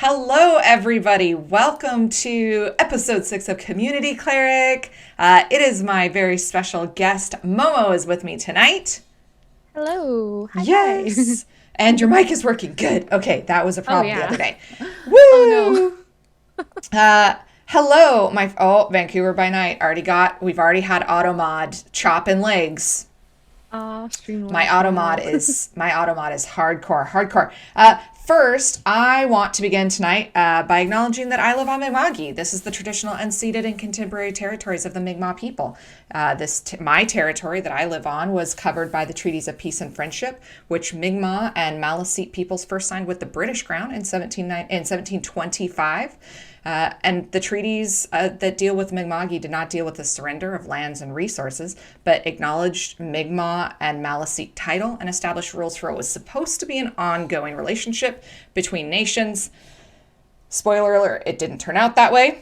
Hello, everybody. Welcome to episode 6 of Community Cleric. It is my very special guest, Momo, is with me tonight. Hello. Hi, hi. Yes. And your mic is working. Good. Okay, that was a Oh problem the other yeah. day. Oh no. Woo! Hello, Vancouver by night. We've already had Automod chop and legs. Streamlabs style. My automod is hardcore. First, I want to begin tonight by acknowledging that I live on Mi'kma'ki. This is the traditional, unceded, and contemporary territories of the Mi'kmaq people. My territory that I live on was covered by the treaties of peace and friendship, which Mi'kmaq and Maliseet peoples first signed with the British Crown in 1725. And the treaties that deal with Mi'kma'ki did not deal with the surrender of lands and resources, but acknowledged Mi'kmaq and Maliseet title and established rules for what was supposed to be an ongoing relationship between nations. Spoiler alert, it didn't turn out that way.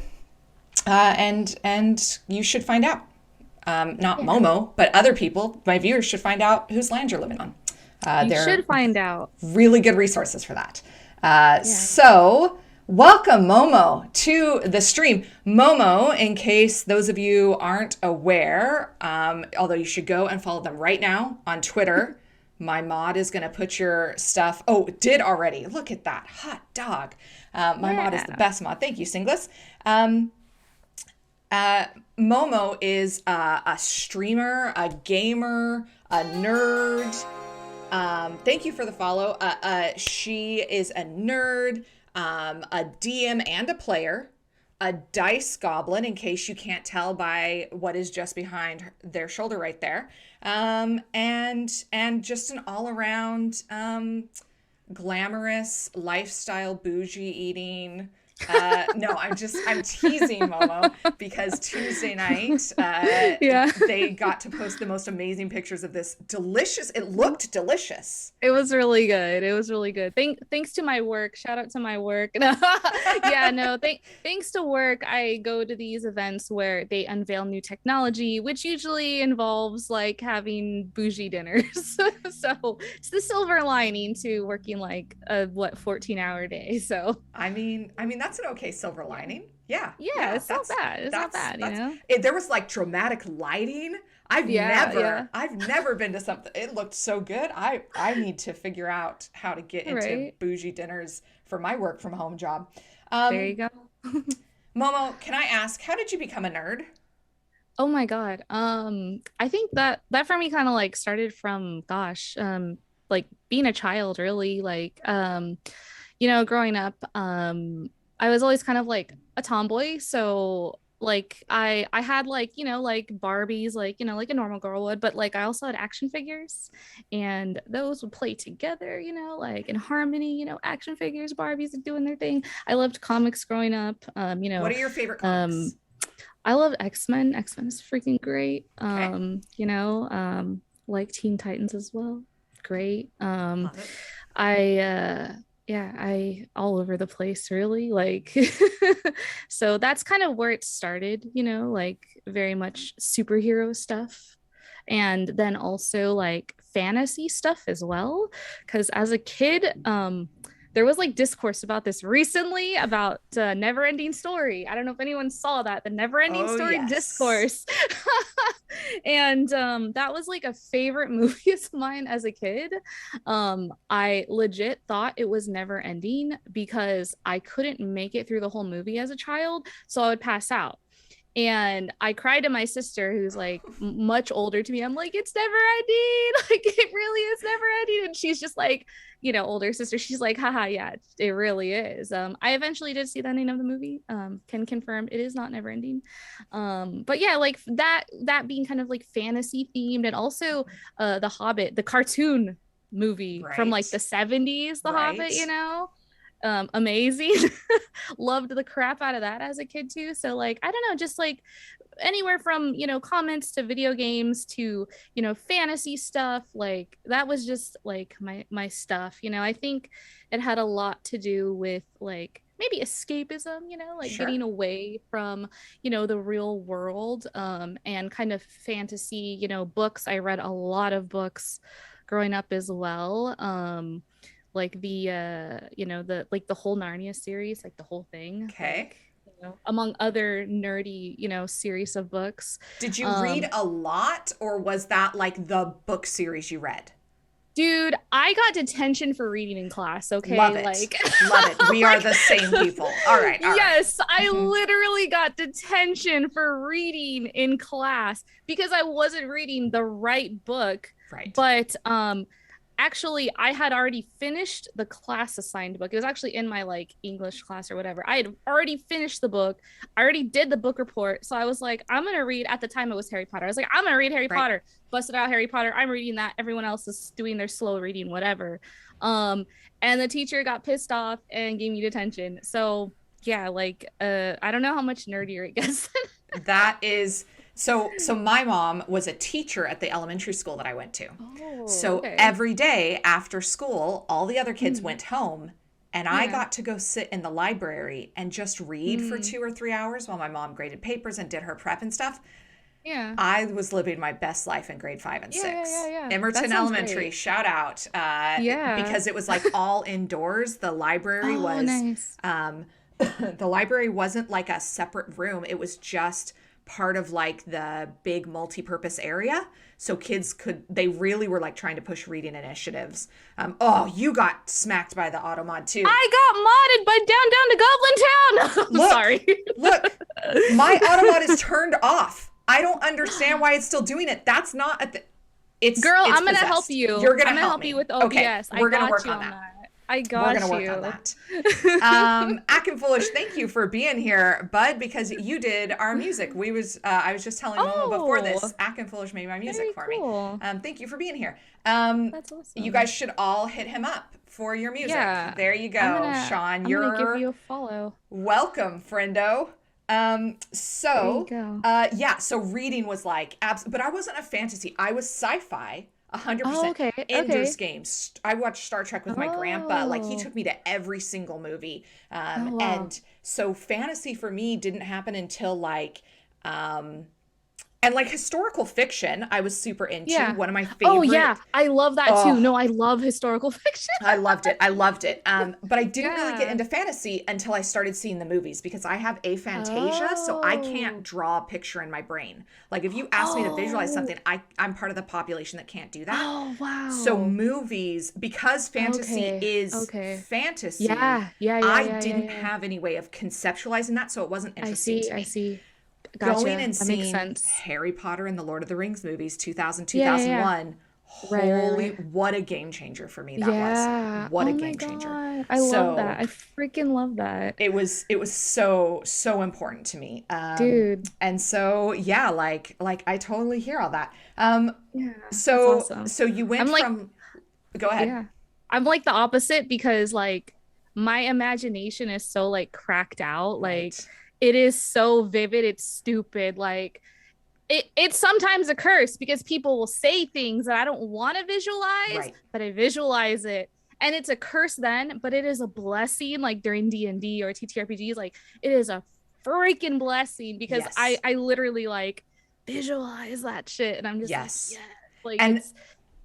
And you should find out. Not Yeah. Momo, but other people, my viewers, should find out whose land you're living on. You There are should find out. really good resources for that. Yeah. Welcome, Momo, to the stream. Momo, in case those of you aren't aware, although you should go and follow them right now on Twitter. My mod is going to put your stuff. Oh, did already. Look at that. Hot dog. My mod is the Yeah. best mod. Thank you, Singles. Momo is a streamer, a gamer, a nerd. Thank you for the follow. She is a nerd, a DM and a player, a dice goblin, in case you can't tell by what is just behind their shoulder right there, and just an all around glamorous lifestyle, bougie eating. No, I'm teasing Momo because Tuesday night Yeah. they got to post the most amazing pictures of this delicious. It looked delicious. It was really good. It was really good. Thanks to my work. Shout out to my work. Yeah, no, thanks to work, I go to these events where they unveil new technology, which usually involves like having bougie dinners. So it's the silver lining to working like a 14-hour day. So I mean that's an okay silver yeah. lining. Yeah, Yeah, yeah, it's not bad. It's not bad, you that's know? it. There was like dramatic lighting. I've Yeah, never yeah. I've never been to something. It looked so good. I need to figure out how to get into Right. bougie dinners for my work from home job. There you Um, go. Momo, can I ask, how did you become a nerd? Oh my God. I think that for me kind of like started from like being a child really growing up, I was always kind of like a tomboy. So like I had like, like Barbies, like, like a normal girl would, but like I also had action figures and those would play together, like in harmony, action figures, Barbies are doing their thing. I loved comics growing up. What are your favorite Um comics? I love X-Men. X-Men is freaking great. Okay, Like Teen Titans as well. Great. love it. I yeah, I all over the place really. Like so that's kind of where it started, like very much superhero stuff. And then also like fantasy stuff as well. Because as a kid, there was like discourse about this recently about never ending story. I don't know if anyone saw that, the never ending Oh story yes. discourse. And that was like a favorite movie of mine as a kid. I legit thought it was never ending because I couldn't make it through the whole movie as a child, so I would pass out. And I cried to my sister, who's like much older to me. I'm like, it's never ending. Like, it really is never ending. And she's just like, older sister. She's like, haha, yeah, it really is. I eventually did see the ending of the movie. Can confirm it is not never ending. But yeah, like that being kind of like fantasy themed, and also The Hobbit, the cartoon movie from like Right, the 70s, The Hobbit, right. amazing. Loved the crap out of that as a kid too. So like I don't know, just like anywhere from comments to video games to fantasy stuff, like that was just like my stuff. I think it had a lot to do with like maybe escapism, like Sure. getting away from the real world, and kind of fantasy books. I read a lot of books growing up as well. like the the like the whole Narnia series, like the whole thing, Okay. among other nerdy, series of books. Did you read Um, a lot, or was that like the book series you read? Dude, I got detention for reading in class, Love okay? it. Like, Love it. We are like the same people. All right. All right. yes, I literally got detention for reading in class because I wasn't reading the right book. Right. But actually I had already finished the class assigned book. It was actually in my like English class or whatever. I had already finished the book. I already did the book report. So I was like, I'm gonna read. At the time it was Harry Potter. I was like, I'm gonna read Harry Right. Potter. Busted out Harry Potter. I'm reading that. Everyone else is doing their slow reading, whatever. Um, and the teacher got pissed off and gave me detention. So yeah, like I don't know how much nerdier it gets. That is so my mom was a teacher at the elementary school that I went to. Oh, So okay. every day after school, all the other kids Mm, went home and I yeah. got to go sit in the library and just read for Mm, 2 or 3 hours while my mom graded papers and did her prep and stuff. yeah. I was living my best life in grade five and Yeah, yeah, six. yeah, yeah. That Emerton sounds Elementary, great. shout out. Yeah. Because it was like all indoors. The library Oh, was, nice. um, the library wasn't like a separate room. It was just part of like the big multi-purpose area. So kids they really were like trying to push reading initiatives. Oh, you got smacked by the Automod too. I got modded by Down Down to Goblin Town. I'm Look, sorry. look, my Automod is turned off. I don't understand why it's still doing it. That's not at the, Girl, it's I'm gonna help possessed. you. You're gonna I'm gonna help help you me. with Okay, OBS. I we're gonna got work you on on that. that. I We're gonna got work on you. that. Ack Foolish, thank you for being here, bud, because you did our music. I was just telling Momo before this, Oh, Ack Foolish made my music very for me. cool. Thank you for being here. That's You awesome. guys should all hit him up for your music. Yeah. There you I'm go, gonna Sean. I'm gonna give You're you a follow. welcome, friendo. Um, There you so, go. yeah, so reading was like, but I wasn't a fantasy. I was sci-fi, Oh, 100%. okay. Ender's Okay. Games. I watched Star Trek with my grandpa. Like, he Oh. took me to every single movie. Oh, wow. And so fantasy for me didn't happen until like, um, and like historical fiction, I was super into. Yeah. One of my Oh, yeah. favorite, I love that too. oh, No, I love historical fiction. I loved it. I loved it. But I didn't really get Yeah. into fantasy until I started seeing the movies because I have aphantasia, so I can't Oh. draw a picture in my brain. Like if you ask me to visualize Oh. something, I'm part of the population that can't do that. Oh, So wow. movies, because fantasy Okay. is Okay. fantasy, Yeah. Yeah. Yeah. I Yeah. Yeah. didn't Yeah. have any way of conceptualizing that, so it wasn't I interesting see. to I me. see. Going Gotcha. and That makes seeing sense. Harry Potter and the Lord of the Rings movies, 2000, Yeah. Yeah. Yeah. 2001, Right. Right. holy, Right. what a game changer for me that was. Yeah. What a Oh my game changer. God. I love that. So I freaking love that. it was so important to me. Dude. And so yeah, like I totally hear all that. Yeah. That's So awesome. so you I'm went like, from, go ahead. yeah. I'm like the opposite because like my imagination is so like cracked out. Like Right. it is so vivid, it's stupid. Like it's sometimes a curse because people will say things that I don't want to visualize, Right. but I visualize it. And it's a curse then, but it is a blessing like during D&D or TTRPGs. Like it is a freaking blessing because I Yes. I literally like visualize that shit and I'm just like, Yes. yeah, like And it's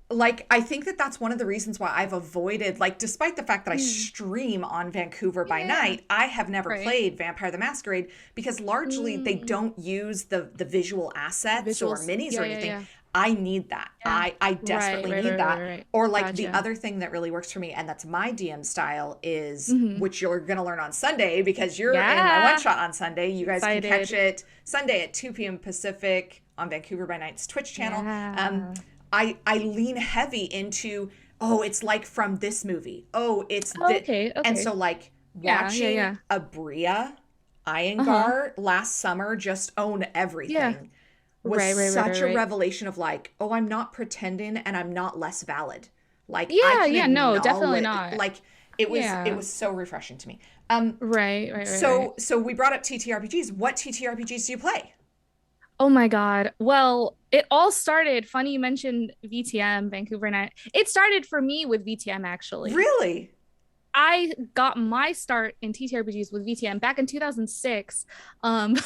like I think that that's one of the reasons why I've avoided, like, despite the fact that I mm, stream on Vancouver by yeah, Night, I have never right. played Vampire the Masquerade because largely they Mm, don't use the visual assets or visuals. minis Yeah, or yeah, anything. yeah. I need that. Yeah. I Right, desperately right, need right, right, that. right. Or like the Gotcha. other thing that really works for me, and that's my DM style, is Hmm. which you're gonna learn on Sunday because you're in my one Yeah. shot on Sunday. You guys can catch Excited. it Sunday at 2 p.m. Pacific on Vancouver by Night's Twitch channel. Yeah. I lean heavy into, oh, it's like from this movie. Oh, it's Oh, the, okay, and okay. so like Yeah, yeah, watching yeah. Abria Uh-huh. Iyengar last summer just own Yeah. everything was Right, right, right, such right, a right. revelation of like, oh, I'm not pretending and I'm not less valid. Like I Yeah, can yeah, no, definitely acknowledge, not. like it Yeah. was so refreshing to me. Right, right, right, right. So we brought up TTRPGs. What TTRPGs do you play? Oh my God. Well, it all started, funny you mentioned VTM, Vancouver Night. It started for me with VTM actually. Really? I got my start in TTRPGs with VTM back in 2006. Um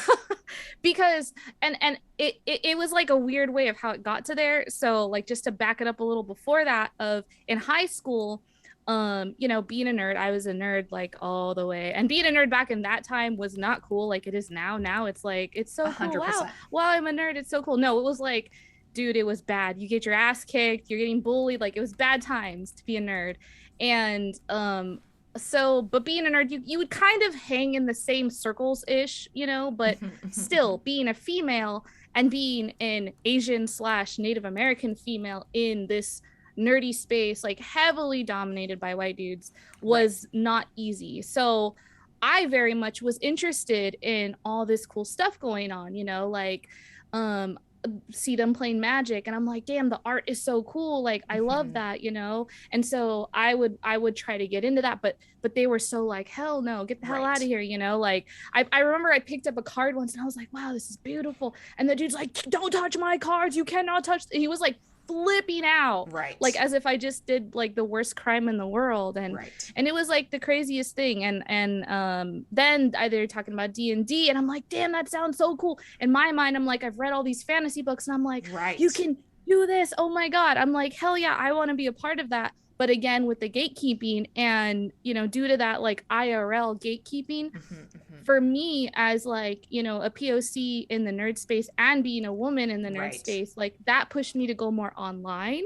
because and it was like a weird way of how it got to there. So like just to back it up a little before that of in high school, You know, being a nerd, I was a nerd like all the way. And being a nerd back in that time was not cool like it is now. Now it's like, it's so cool. Wow. 100%. Wow, I'm a nerd. It's so cool. No, it was like, dude, it was bad. You get your ass kicked, you're getting bullied. Like it was bad times to be a nerd. And so but being a nerd, you would kind of hang in the same circles ish, you know, but still being a female and being an Asian slash Native American female in this nerdy space, like heavily dominated by white dudes, was not easy. So I very much was interested in all this cool stuff going on, you know, like um see them playing Magic, and I'm like, damn, the art is so cool, like I love that, you know. And so I would try to get into that, but they were so like, hell no, get the hell out of here, you know. Like I remember I picked up a card once and I was like, wow, this is beautiful, and the dude's like, don't touch my cards, you cannot touch. He was like flipping out, like as if I just did like the worst crime in the world. And it was like the craziest thing. And then they're talking about D&D, and I'm like, damn, that sounds so cool. In my mind, I'm like, I've read all these fantasy books, and I'm like, you can do this, oh my god. I'm like, hell yeah, I want to be a part of that. But again, with the gatekeeping, and you know, due to that like IRL gatekeeping, for me as like, you know, a POC in the nerd space and being a woman in the nerd space, like that pushed me to go more online.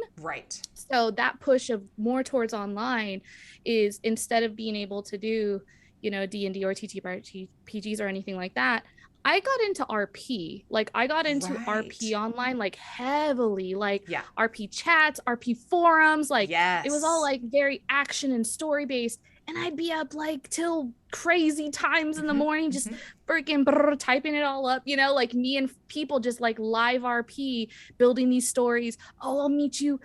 So that push of more towards online is, instead of being able to do, you know, D&D or TTRPGs or anything like that, I got into RP. Like I got into RP online like heavily, like RP chats, RP forums, like it was all like very action and story based. And I'd be up like till crazy times in the morning, just freaking typing it all up, you know, like me and people just like live RP, building these stories. Oh, I'll meet you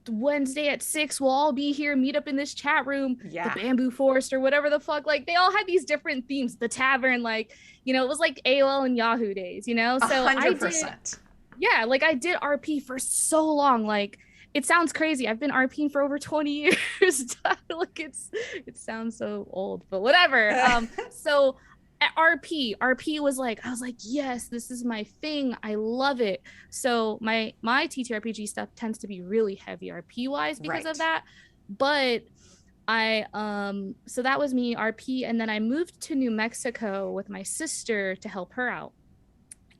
Wednesday at 6. We'll all be here, meet up in this chat room, the bamboo forest or whatever the fuck. Like they all had these different themes, the tavern, like, you know, it was like AOL and Yahoo days, you know? So 100%. I did RP for so long. Like, it sounds crazy. I've been RPing for over 20 years. Like it sounds so old, but whatever. So at RP was like, I was like, yes, this is my thing. I love it. So my TTRPG stuff tends to be really heavy RP wise because of that. But so that was me RP, and then I moved to New Mexico with my sister to help her out.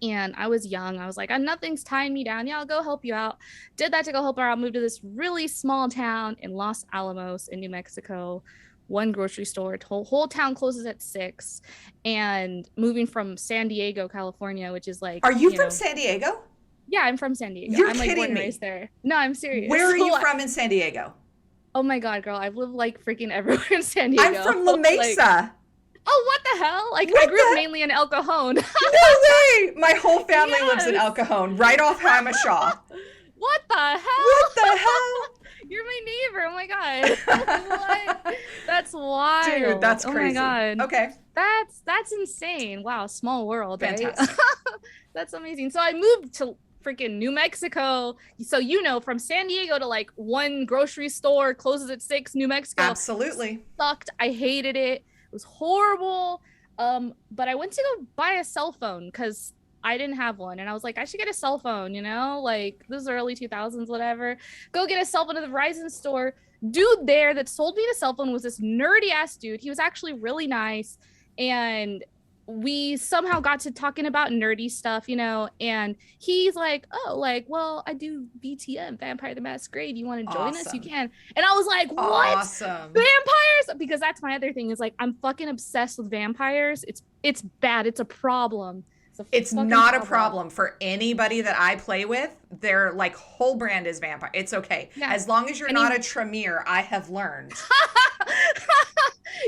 And I was young. I was like, nothing's tying me down. Yeah, I'll go help you out. Did that to go help her out. Moved to this really small town in Los Alamos in New Mexico. One grocery store. Whole town closes at 6. And moving from San Diego, California, which is like... Are you from San Diego? Yeah, I'm from San Diego. You're I'm like kidding born and me. raised there. No, I'm serious. Where are you from in San Diego? Oh my God, girl. I've lived like freaking everywhere in San Diego. I'm from La Mesa. Like, oh, what the hell? Like, I grew up mainly in El Cajon. No way! My whole family lives in El Cajon, right off Hyma Shaw. What the hell? What the hell? You're my neighbor. Oh my God. What? That's wild. Dude, that's crazy. Oh my God. Okay. That's insane. Wow, small world, Fantastic. Right? That's amazing. So I moved to freaking New Mexico. So, you know, from San Diego to like one grocery store closes at 6, New Mexico. Absolutely. Sucked. I hated it. It was horrible. But I went to go buy a cell phone because I didn't have one. And I was like, I should get a cell phone, you know, like this is early 2000s, whatever. Go get a cell phone at the Verizon store. Dude there that sold me the cell phone was this nerdy ass dude. He was actually really nice. And we somehow got to talking about nerdy stuff, you know, and he's like, oh, like, well, I do VTM, Vampire the Masquerade. You want to join us? You can. And I was like, what? Awesome. Vampires? Because that's my other thing is like, I'm fucking obsessed with vampires. It's bad. It's a problem. It's not a problem for anybody that I play with. Their like whole brand is vampire. It's okay. Yeah. As long as you're not a Tremere, I have learned.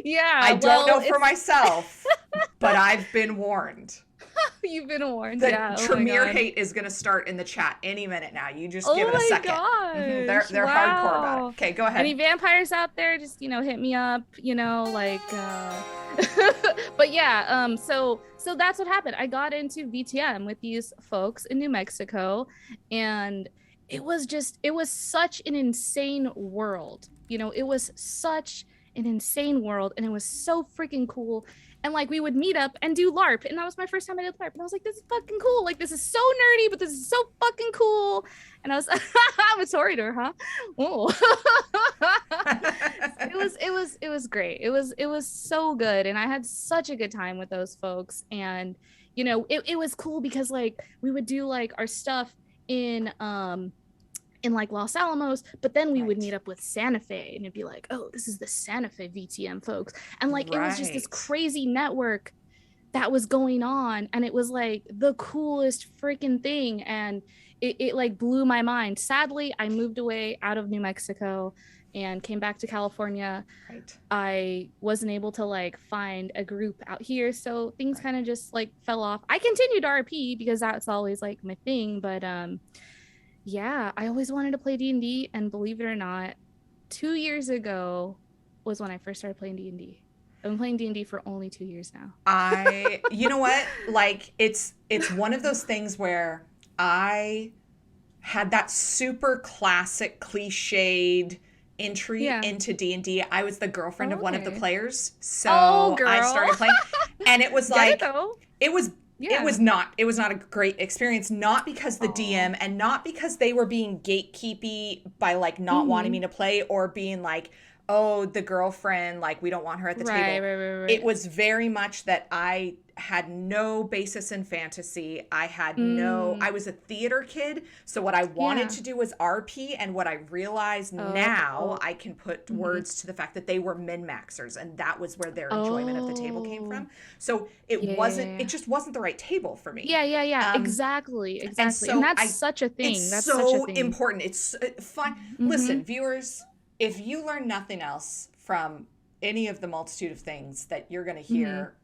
Yeah. I don't know for myself, but I've been warned. You've been warned. The Tremere hate is going to start in the chat any minute now. You just give it a second. They're hardcore about it. Okay, go ahead. Any vampires out there, just, you know, hit me up, you know, like, but yeah, so that's what happened. I got into VTM with these folks in New Mexico, and it was such an insane world. You know, it was such an insane world, and it was so freaking cool. And like we would meet up and do LARP, and that was my first time I did LARP, and I was like, this is fucking cool. Like this is so nerdy, but this is so fucking cool. And I was I'm a Toritor, huh? Oh. It was great. It was so good, and I had such a good time with those folks. And it was cool because like we would do like our stuff in like Los Alamos, but then we would meet up with Santa Fe, and it'd be like, oh, this is the Santa Fe VTM folks. And like it was just this crazy network that was going on, and it was like the coolest freaking thing. And it like blew my mind. Sadly, I moved away out of New Mexico and came back to California. I wasn't able to like find a group out here, so things kind of just like fell off. I continued RP because that's always like my thing, but yeah, I always wanted to play D&D, and believe it or not, 2 years ago was when I first started playing D&D. I've been playing D&D for only 2 years now. You know what? Like it's one of those things where I had that super classic cliched entry into D&D. I was the girlfriend of one of the players, so I started playing, and it was like it was not a great experience, not because the DM and not because they were being gatekeepy by like not wanting me to play or being like, oh, the girlfriend, like we don't want her at the table. Right. It was very much that I had no basis in fantasy. I was a theater kid. So what I wanted to do was RP. And what I realized now I can put words to the fact that they were min-maxers. And that was where their enjoyment of the table came from. So it just wasn't the right table for me. Yeah. Exactly. And that's such a thing. That's so important. It's fun. Listen, viewers, if you learn nothing else from any of the multitude of things that you're going to hear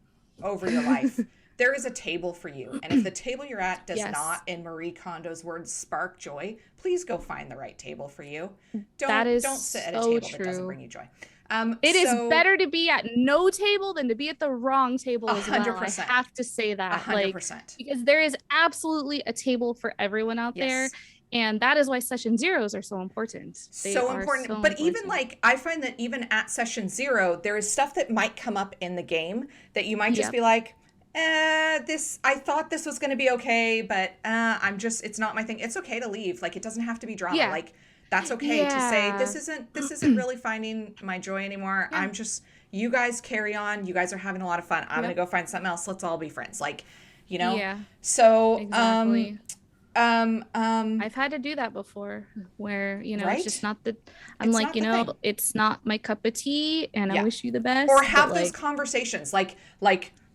over your life, there is a table for you. And if the table you're at does not, in Marie Kondo's words, spark joy, please go find the right table for you. Don't sit at a table that doesn't bring you joy. It is better to be at no table than to be at the wrong table as 100%. Well. I have to say that. 100%. Because there is absolutely a table for everyone out there. And that is why session zeros are so important. But even like, I find that even at session 0, there is stuff that might come up in the game that you might just be like, I thought this was going to be okay, but it's not my thing. It's okay to leave. Like, it doesn't have to be drama. Yeah. Like, that's okay to say, this isn't really finding my joy anymore. Yeah. You guys carry on. You guys are having a lot of fun. I'm going to go find something else. Let's all be friends. Like, Yeah. So, exactly. I've had to do that before where, it's just not it's not my cup of tea, and I wish you the best. Or have those conversations like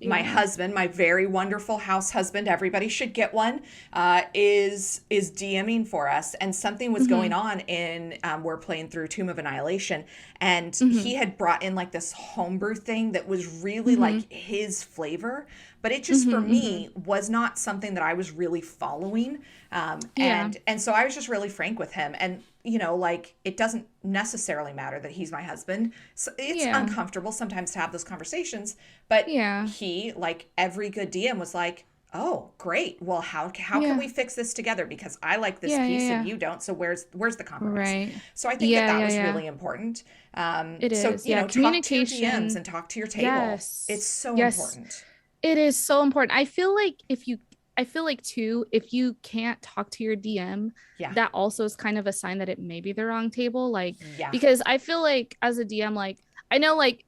my husband, my very wonderful house husband, everybody should get one, is DMing for us. And something was going on in, we're playing through Tomb of Annihilation, and he had brought in like this homebrew thing that was really like his flavor, but it just for me was not something that I was really following. And so I was just really frank with him, and like, it doesn't necessarily matter that he's my husband. So it's uncomfortable sometimes to have those conversations, but he, like every good DM, was like, oh, great. Well, how can we fix this together? Because I like this piece and you don't. So where's the compromise? Right. So I think that was really important. It is. So, communication, talk to your DMs and talk to your table. Yes. It's so important. It is so important. I feel like too, if you can't talk to your DM, that also is kind of a sign that it may be the wrong table. Like, because I feel like as a DM, like, I know, like,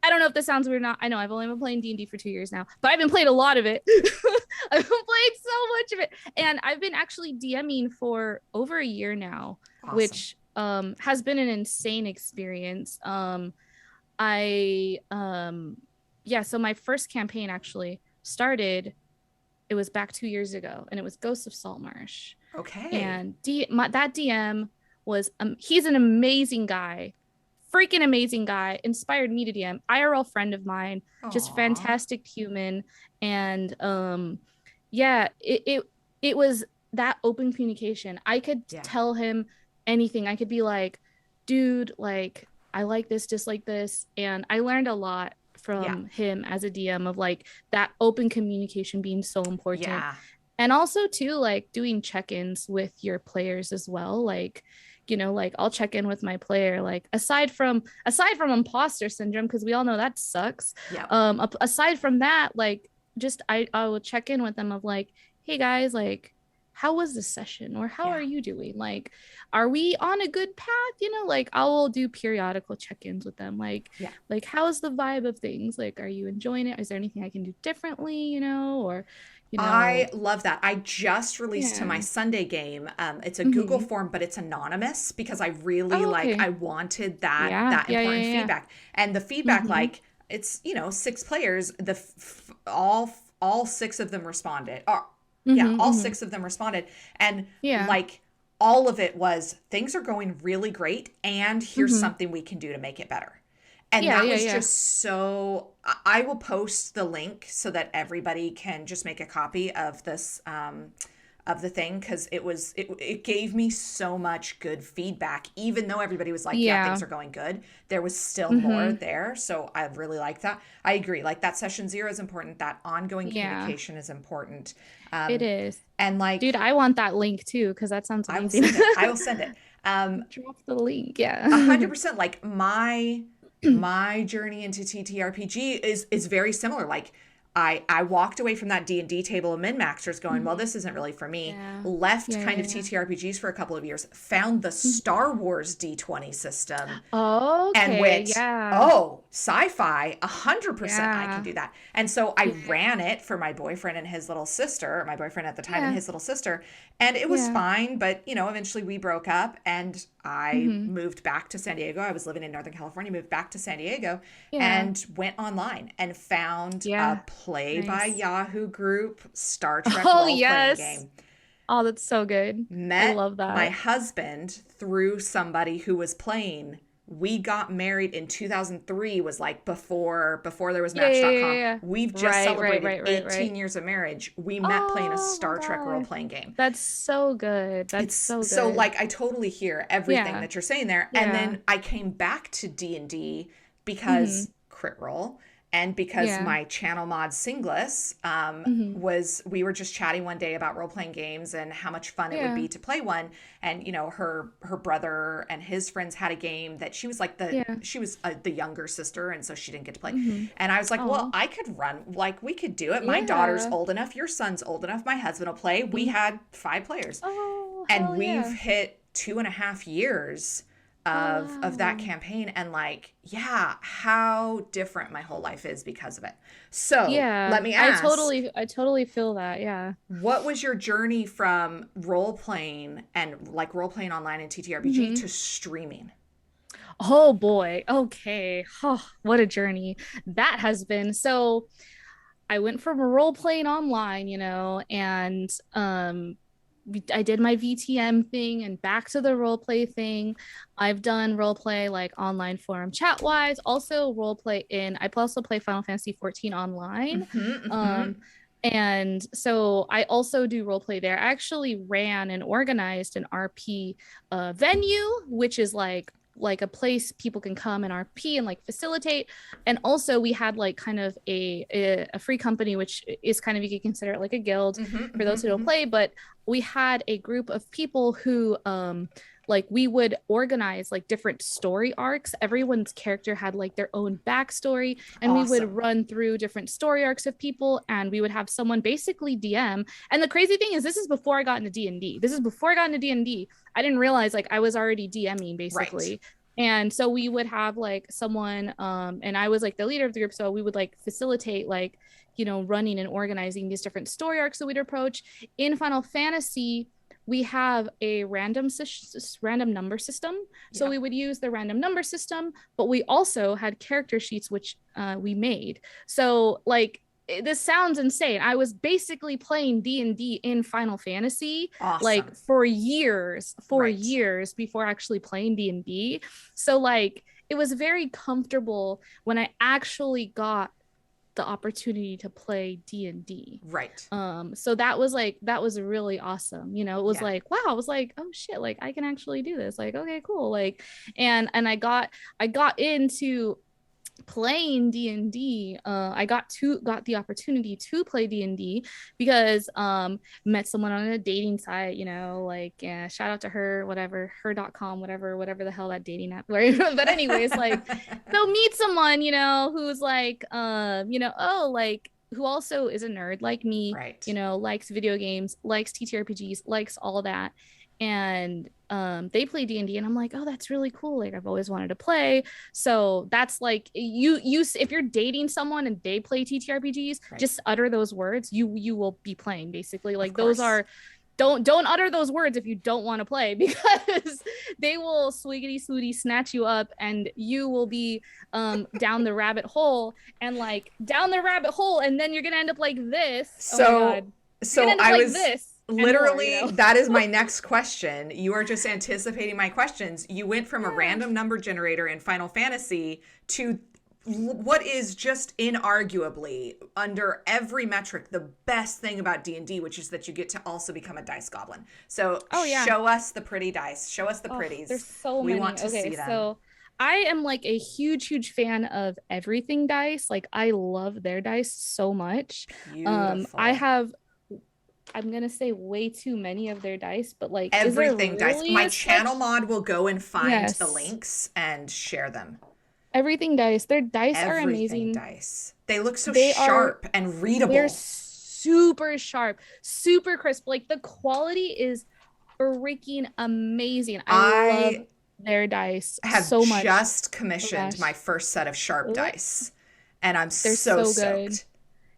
I don't know if this sounds weird or not. I know I've only been playing D&D for 2 years now, but I've been playing a lot of it. I've been playing so much of it. And I've been actually DMing for over a year now, which has been an insane experience. So my first campaign actually started, it was back 2 years ago, and it was Ghosts of Saltmarsh. Okay. And that DM was, he's an amazing guy, freaking amazing guy, inspired me to DM, IRL friend of mine, just fantastic human. And it was that open communication. I could tell him anything. I could be like, dude, like, I like this, dislike this. And I learned a lot from him as a DM of like that open communication being so important. And also too, like, doing check-ins with your players as well. Like, like I'll check in with my player, like aside from imposter syndrome, because we all know that sucks. Yeah. Aside from that, like just I will check in with them of like, hey guys, like how was this session, or how are Yeah. you doing, like are we on a good path, like I will do periodical check-ins with them, Yeah. like how's the vibe of things, like are you enjoying it, is there anything I can do differently, or you I know love that. I just released to my yeah. Sunday game. It's a Google Mm-hmm. form, but it's anonymous because I really Oh, like, okay. I wanted that Yeah, that yeah, important yeah, yeah. feedback. And the feedback, Mm-hmm. like it's, 6 players, all 6 of them responded. Or yeah, Mm-hmm. all Mm-hmm. 6 of them responded. And Yeah. like all of it was things are going really great and here's Mm-hmm. something we can do to make it better. And Yeah, that yeah, was yeah. just so. I will post the link so that everybody can just make a copy of this, of the thing, because it gave me so much good feedback. Even though everybody was like, "Yeah, things Yeah. are going good," there was still more Mm-hmm. there. So I really like that. I agree. Like that session 0 is important. That ongoing Yeah, communication is important. it Um, is. and Dude, like I want that link too, because that sounds I will amazing. send it. I will send it. Drop the link. A Yeah. hundred percent. Like my journey into TTRPG is very similar. Like I walked away from that D&D table of min-maxers going, well, Mhm. this isn't really for me. Yeah. Left Yeah, kind yeah, of yeah. TTRPGs for a couple of years, found the Mhm. Star Wars D20 system and Okay, went, yeah. oh, sci-fi, 100% I can Yeah. do that. And so I Yeah, yeah. ran it for my boyfriend and his little sister, my boyfriend at the time and Yeah. his little sister, and it was Yeah. fine, but eventually we broke up and I Mm-hmm. moved back to San Diego. I was living in Northern California, moved back to San Diego Yeah. and went online and found a Yeah. Play by Nice. Yahoo group Star Trek Oh, role-playing yes. game. Oh, that's so good. I Met love my that. husband through somebody who was playing. We got married in 2003, was like before there was Yeah, yeah, yeah, match.com. yeah. We've just Right, right, celebrated right, right, 18 right. years of marriage. We met playing a Oh my Star Trek God. role-playing game. That's so good. That's It's so so, good. like, I totally hear everything Yeah. that you're saying there. And Yeah. then I came back to D&D Mm-hmm. because crit roll and because Yeah. my channel mod Singlis, Mm-hmm. we were just chatting one day about role-playing games and how much fun it would Yeah. be to play one. And her brother and his friends had a game that she was like Yeah. the younger sister, and so she didn't get to play. Mm-hmm. And I was like, well, Oh. I could run, like we could do it. My daughter's Yeah. old enough, your son's old enough, my husband will play. We Mhm. had 5 players, Oh, and hell we've yeah. hit 2.5 years Oh, of that wow. campaign, and like, yeah, how different my whole life is because of it. So Yeah. let me I ask, totally I totally feel that. Yeah. what was your journey from role playing and like role playing online in TTRPG Mm-hmm. to streaming? Oh boy. Okay. Oh, what a journey that has been. So I went from role playing online, and I did my VTM thing and back to the role play thing. I've done role play like online forum chat wise, also role play I also play Final Fantasy 14 online. Mm-hmm, Um, mm-hmm. and so I also do role play there. I actually ran and organized an RP venue, which is like a place people can come and RP and like facilitate. And also we had like kind of a free company, which is kind of, you could consider it like a guild Mm-hmm, for those who mm-hmm, don't mm-hmm. play, but we had a group of people who like we would organize like different story arcs. Everyone's character had like their own backstory, and we would Awesome. run through different story arcs of people, and we would have someone basically DM. And the crazy thing is, this is before I got into D&D. This is before I got into D&D. I didn't realize like I was already DMing Right. basically. And so we would have like someone, and I was like the leader of the group, so we would like facilitate like running and organizing these different story arcs that we'd approach. In Final Fantasy, we have a random number system, so Yeah. we would use the random number system, but we also had character sheets which we made. So like this sounds insane. I was basically playing D&D in Final Fantasy like Awesome. for Right. years before actually playing D&D. So like it was very comfortable when I actually got the opportunity to play D&D. Right. So that was really awesome. It was Yeah. like, wow, I was like, oh shit, like I can actually do this. Like, okay, cool. Like, and I got into playing D&D, I got the opportunity to play D&D because met someone on a dating site, you know, like yeah, shout out to her, whatever, her.com, whatever the hell that dating app. But anyways, like so meet someone, you know, who's like you know, oh, like who also is a nerd like me, Right. you know, likes video games, likes TTRPGs, likes all that. And they play D&D and I'm like, oh, that's really cool. Like I've always wanted to play. So that's like you if you're dating someone and they play TTRPGs, Right. just utter those words. You will be playing basically. Of Like those course. are don't utter those words if you don't want to play because they will swiggity swooty snatch you up and you will be down the rabbit hole and like down the rabbit hole and then you're gonna end up like this. Oh my So, god. You're so gonna end up I like was this and more, you literally, know. that is my next question. You are just anticipating my questions. You went from a Yeah. random number generator in Final Fantasy to what is just inarguably under every metric the best thing about D&D, which is that you get to also become a dice goblin. So Oh yeah. show us the pretty dice. Show us the Oh, there's pretties. so We many. want to Okay, see them. so I am like a huge fan of everything dice. Like I love their dice so much. I Beautiful. have I'm gonna say way too many of their dice, but like, is there Everything dice. really My a channel such? mod will go and find the Yes, links and share them. everything dice. Their dice are Everything amazing. dice. They look so They are sharp and they're readable. super sharp, super crisp. Like the quality is freaking amazing. I love I their dice have so much. just Oh commissioned my gosh. first set of sharp Ugh. dice, and I'm They're so so good. stoked.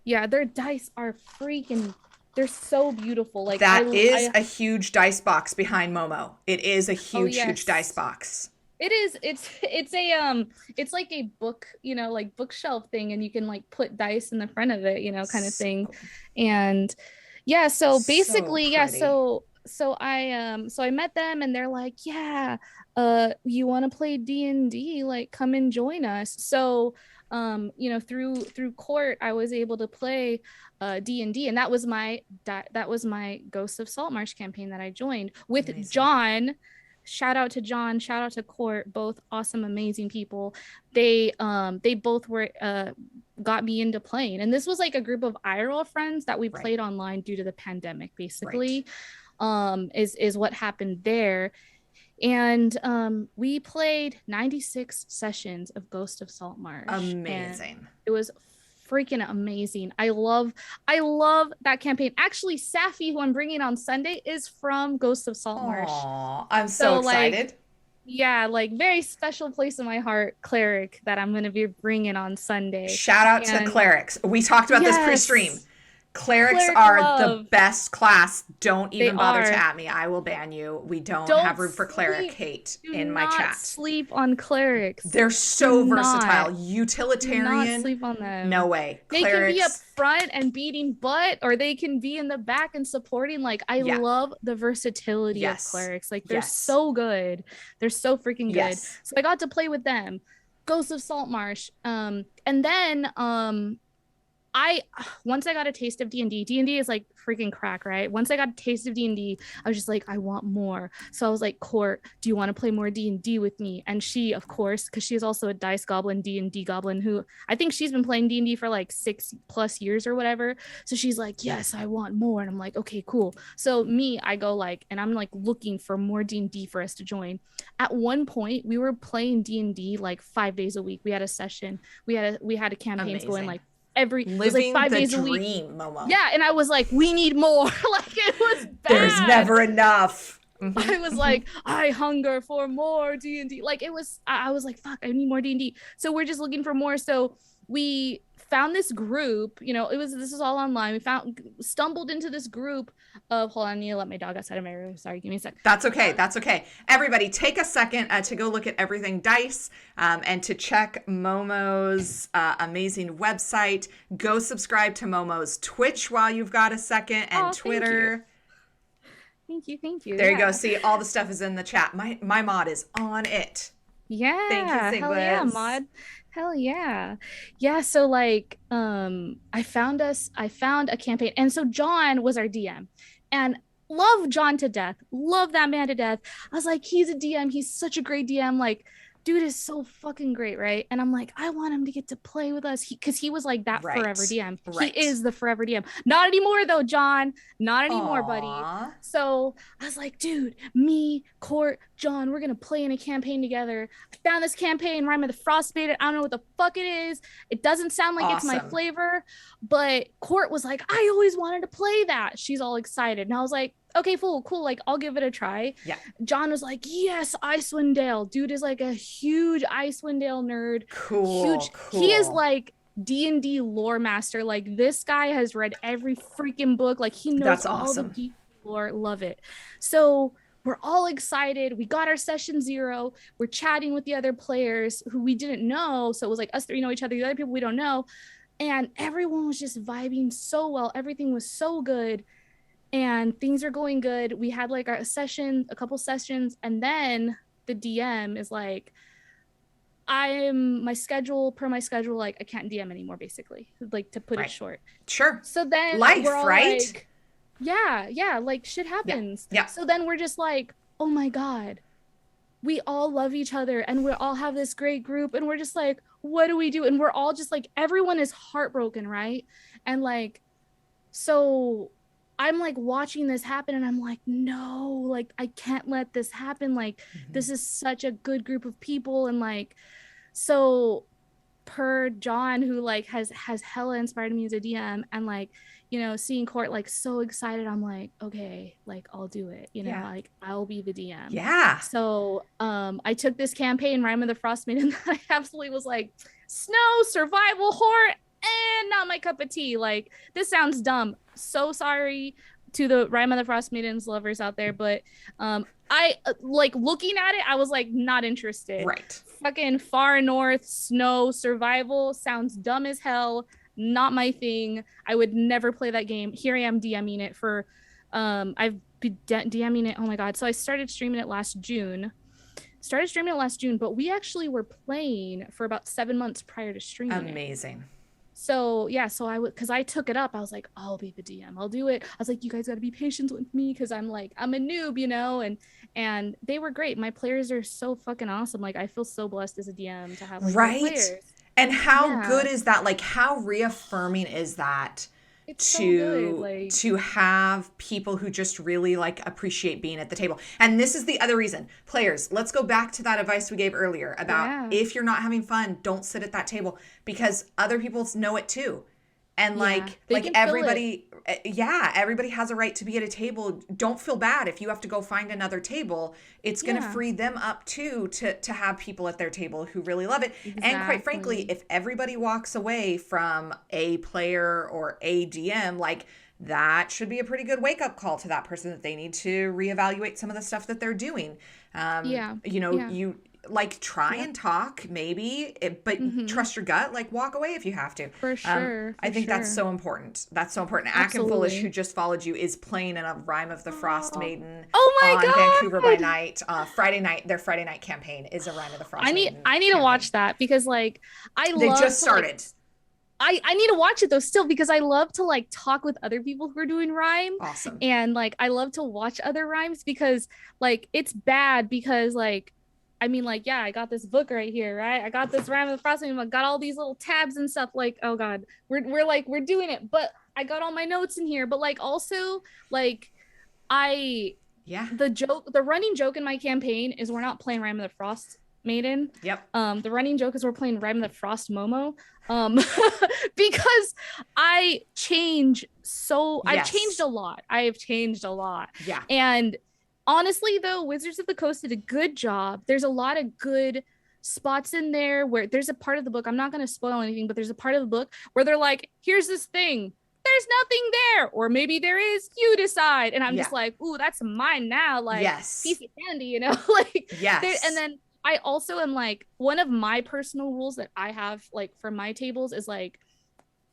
Yeah, their dice are freaking they're so beautiful. Like That is I a huge dice box behind Momo. It is a oh huge dice yes. box. It is it's a it's like a book, you know, like bookshelf thing and you can like put dice in the front of it, you know, kind of thing. So, And yeah, so so basically, yeah, pretty. so I met them and they're like, "Yeah, you want to play D&D? Like come and join us." So you know, through court I was able to play D&D and that was my Ghost of Saltmarsh campaign that I joined with Amazing. John. Shout out to John, shout out to Court, both awesome, amazing people. They both were got me into playing. And this was like a group of IRL friends that we Right, played online due to the pandemic, right. basically. Is what happened there. And we played 96 sessions of Ghost of Saltmarsh. And Amazing. it was freaking amazing. I love that campaign. Actually, Safi, who I'm bringing on Sunday, is from Ghost of Saltmarsh. Aw, I'm so So like excited. yeah, like very special place in my heart, Cleric, that I'm gonna be bringing on Sunday. Shout out to And clerics. We talked about this pre-stream. yes, Clerics Cleric are the love. best class. Don't They even bother to are. at me. I will ban you. We don't Don't have room for cleric sleep. hate Do in my not chat. sleep on clerics. They're Do so not. versatile. Do not Utilitarian, sleep on no them. way. They can be up Clerics, front and beating butt, or they can be in the back and supporting. Like, I yeah. love the versatility of Yes. clerics. Like, they're Yes. so good. They're so freaking good. Yes. So I got to play with them. Ghosts of Saltmarsh. And then I once I got a taste of D&D. D&D is like freaking crack, right? Once I got a taste of D&D, I was just like, I want more. So I was like, Court, do you want to play more D&D with me? And she, of course, because she is also a dice goblin, D&D goblin, who I think she's been playing D&D for like 6+ years or whatever. So she's like, yes, I want more. And I'm like, okay, cool. So me, I go like, and I'm like looking for more D&D for us to join. At one point, we were playing D&D like 5 days a week. We had a session. We had a campaigns going Amazing. like it was like Living five the days a week. dream, Momo. Yeah, and I was like, we need more. Like it was There's bad. never enough. I was like, I hunger for more D&D. Like it was I was like, fuck, I need more D&D. So we're just looking for more. So we found this group, you know, this is all online. We stumbled into this group of hold on, I need to let my dog outside of my room. Sorry, give me a sec. That's okay. That's okay. Everybody, take a second to go look at Everything Dice and to check Momo's amazing website. Go subscribe to Momo's Twitch while you've got a second and Oh, thank you. Twitter. Thank you. There you go. Yeah. See, all the stuff is in the chat. My mod is on it. Thank you, Yeah, hell yeah, Sigwiz. mod. Hell yeah. Yeah, so like I found a campaign. And so John was our DM. And love John to death. Love that man to death. I was like, he's a DM. He's such a great DM. Like dude is so fucking great, right? And I'm like, I want him to get to play with us because he was like that forever Right. DM. He Right. is the forever DM. Not anymore though, John. Not anymore, buddy. Aw. So I was like, dude, me, Court, John, we're gonna play in a campaign together. I found this campaign, Rime of the Frost Maiden. I don't know what the fuck it is. It doesn't sound like it's my Awesome. flavor, but Court was like, I always wanted to play that. She's all excited. And I was like, okay, cool. Like, I'll give it a try. Yeah. John was like, yes, Icewind Dale. Dude is like a huge Icewind Dale nerd. Cool. Huge. Cool. He is like D&D lore master. Like, this guy has read every freaking book. Like, he knows That's all awesome. the deep lore. Love it. So we're all excited. We got our session 0. We're chatting with the other players who we didn't know. So it was like us 3 know each other, the other people we don't know. And everyone was just vibing so well. Everything was so good. And things are going good. We had like a couple sessions, and then the DM is like, my schedule, like, I can't DM anymore, basically, like, to put it short. Sure. So then life, we're all right? like, yeah, like shit happens. Yeah. So then we're just like, oh my God, we all love each other and we all have this great group, and we're just like, what do we do? And we're all just like, everyone is heartbroken, right? And like, so I'm like watching this happen, and I'm like, no, like, I can't let this happen. Like, this is such a good group of people. And like, so per John, who like has hella inspired me as a DM, and like, you know, seeing Court like so excited, I'm like, okay, like, I'll do it, you know, like, I'll be the DM. Yeah. So I took this campaign, Rime of the Frost Maiden, and I absolutely was like, snow, survival, horror, and not my cup of tea. Like, this sounds dumb. So sorry to the Rime of the Frost Maidens lovers out there, but I like looking at it, I was like, not interested. Right. Fucking far north, snow, survival sounds dumb as hell. Not my thing. I would never play that game. Here I am DMing it for I've been DMing it. Oh my God. So I started streaming it last June. But we actually were playing for about 7 months prior to streaming. Amazing. So yeah, because I took it up, I was like, I'll be the DM, I'll do it. I was like, you guys got to be patient with me because I'm a noob, you know. And they were great. My players are so fucking awesome. Like, I feel so blessed as a DM to have like players. And how good is that? Like, how reaffirming is that? It's so good, like, to have people who just really like appreciate being at the table. And this is the other reason. Players, let's go back to that advice we gave earlier about if you're not having fun, don't sit at that table, because other people know it too. And like everybody, everybody has a right to be at a table. Don't feel bad if you have to go find another table. It's going to free them up too to have people at their table who really love it. Exactly. And quite frankly, if everybody walks away from a player or a DM, like, that should be a pretty good wake up call to that person that they need to reevaluate some of the stuff that they're doing. You like, try and talk maybe, but trust your gut. Like, walk away if you have to. For sure. I think that's so important. That's so important. Akin Foolish, who just followed you, is playing in a Rime of the Frost Maiden on God. Vancouver by Night. Friday night, their Friday night campaign is a Rime of the Frost Maiden. I need to watch that because like they just started. I need to watch it though still, because I love to like talk with other people who are doing rhyme. Awesome. And like, I love to watch other rhymes because like, it's bad because like, I mean, like, yeah, I got this book right here, right? I got this Rime of the Frost Maiden. I got all these little tabs and stuff. Like, oh God, we're doing it. But I got all my notes in here. But like, also, like, the running joke in my campaign is we're not playing Rime of the Frost Maiden. Yep. The running joke is we're playing Rime of the Frost Momo. Because I change I've changed a lot. I have changed a lot. Yeah. And honestly, though, Wizards of the Coast did a good job. There's a lot of good spots in there where there's a part of the book, I'm not going to spoil anything, but there's a part of the book where they're like, here's this thing. There's nothing there. Or maybe there is, you decide. And I'm just like, ooh, that's mine now. Like, piece of candy, you know? Like, and then I also am like, one of my personal rules that I have like for my tables is like,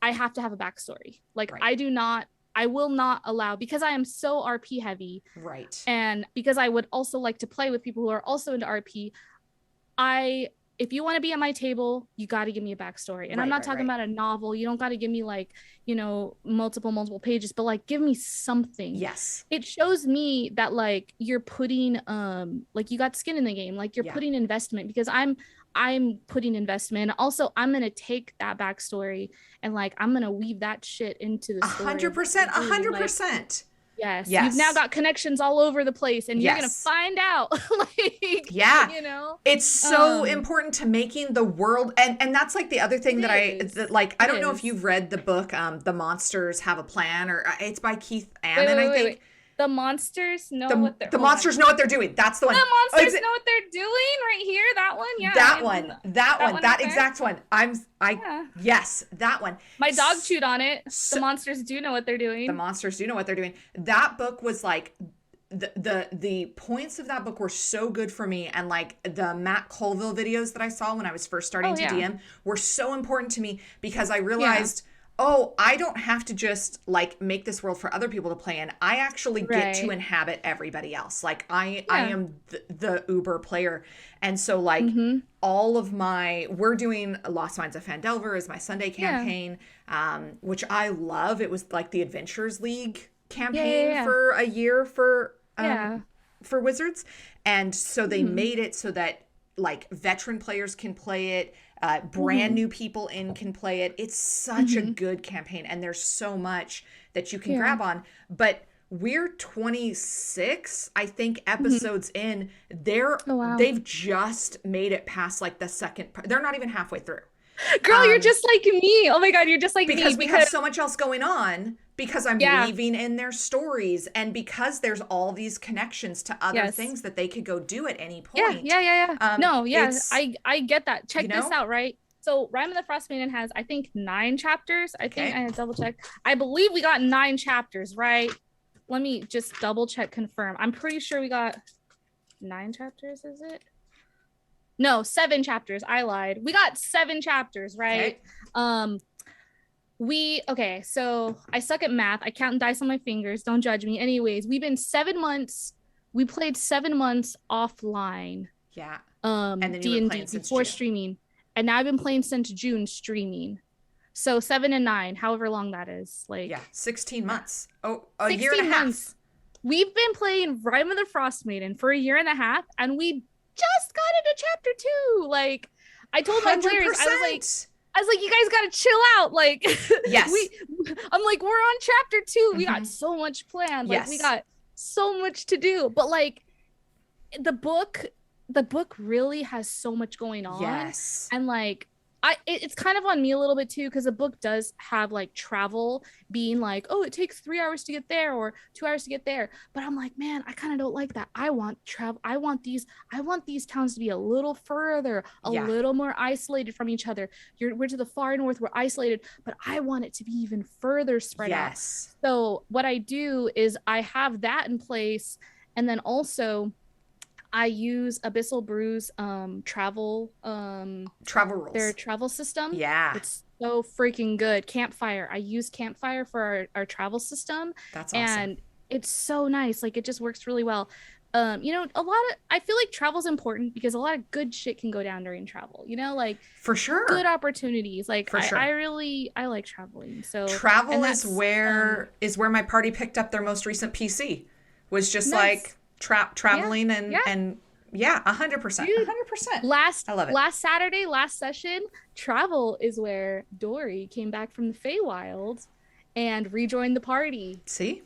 I have to have a backstory. Like, I will not allow, because I am so RP heavy. Right. And because I would also like to play with people who are also into RP, I if you want to be at my table, you got to give me a backstory. And I'm not talking about a novel. You don't got to give me like, you know, multiple pages, but like give me something. Yes. It shows me that like you're putting like you got skin in the game, like you're putting investment, because I'm putting investment. Also, I'm gonna take that backstory and like I'm gonna weave that shit into the story. 100%, 100%. Yes. You've now got connections all over the place, and you're going to find out, like, you know, it's so important to making the world. And that's like the other thing that I don't know if you've read the book, The Monsters Have a Plan, or it's by Keith Ammon, I think. Wait. The monsters know what they're doing. That's the one. The monsters know what they're doing right here. That one. Yeah. That exact one. Yes, that one. My dog chewed on it. The monsters do know what they're doing. That book was like, the points of that book were so good for me, and like the Matt Colville videos that I saw when I was first starting to DM were so important to me, because I realized, oh, I don't have to just like make this world for other people to play in. I actually get to inhabit everybody else. Like I am the Uber player. And so like all of we're doing Lost Mines of Phandelver as my Sunday campaign, which I love. It was like the Adventures League campaign for a year for Wizards. And so they made it so that like veteran players can play it. Brand new people can play it. It's such a good campaign, and there's so much that you can grab on. But we're 26, I think, episodes in. They've just made it past like the second. They're not even halfway through. Girl, you're just like me. Oh my God, you're just like me. Because we have so much else going on, because I'm weaving in their stories, and because there's all these connections to other things that they could go do at any point. I get that. Check this out, right? So Rime of the Frost Maiden has, I think, 9 chapters. I think I had to double check. I believe we got 9 chapters, right? Let me just double check, confirm. I'm pretty sure we got 9 chapters, is it? No, 7 chapters. I lied. We got 7 chapters, right? Okay. So I suck at math. I count and dice on my fingers. Don't judge me. Anyways, we've been 7 months. We played 7 months offline. Yeah. And then D&D before streaming. And now I've been playing since June streaming. So 7 and 9, however long that is. Like 16 months. Oh, a year and a half. Months. We've been playing Rime of the Frost Maiden for a year and a half, and we just got into chapter 2. Like I told my players, I was like, you guys gotta chill out. Like, I'm like, we're on chapter 2. We got so much planned. Like, we got so much to do. But like, the book really has so much going on. Yes. And like, it's kind of on me a little bit too, because the book does have like travel being like, oh, it takes 3 hours to get there or 2 hours to get there. But I'm like, man, I kind of don't like that. I want travel. I want these towns to be a little further, a little more isolated from each other. We're to the far north, we're isolated, but I want it to be even further spread out. So what I do is I have that in place, and then also I use Abyssal Brew's travel rules. Their travel system. Yeah. It's so freaking good. Campfire. I use Campfire for our travel system. That's awesome. And it's so nice. Like, it just works really well. You know, I feel like travel's important because a lot of good shit can go down during travel, you know, like for sure, good opportunities. Like I like traveling. So travel is where my party picked up their most recent PC, was just like traveling and 100%. 100%. I love it. Last Saturday, last session, travel is where Dory came back from the Feywild and rejoined the party. See?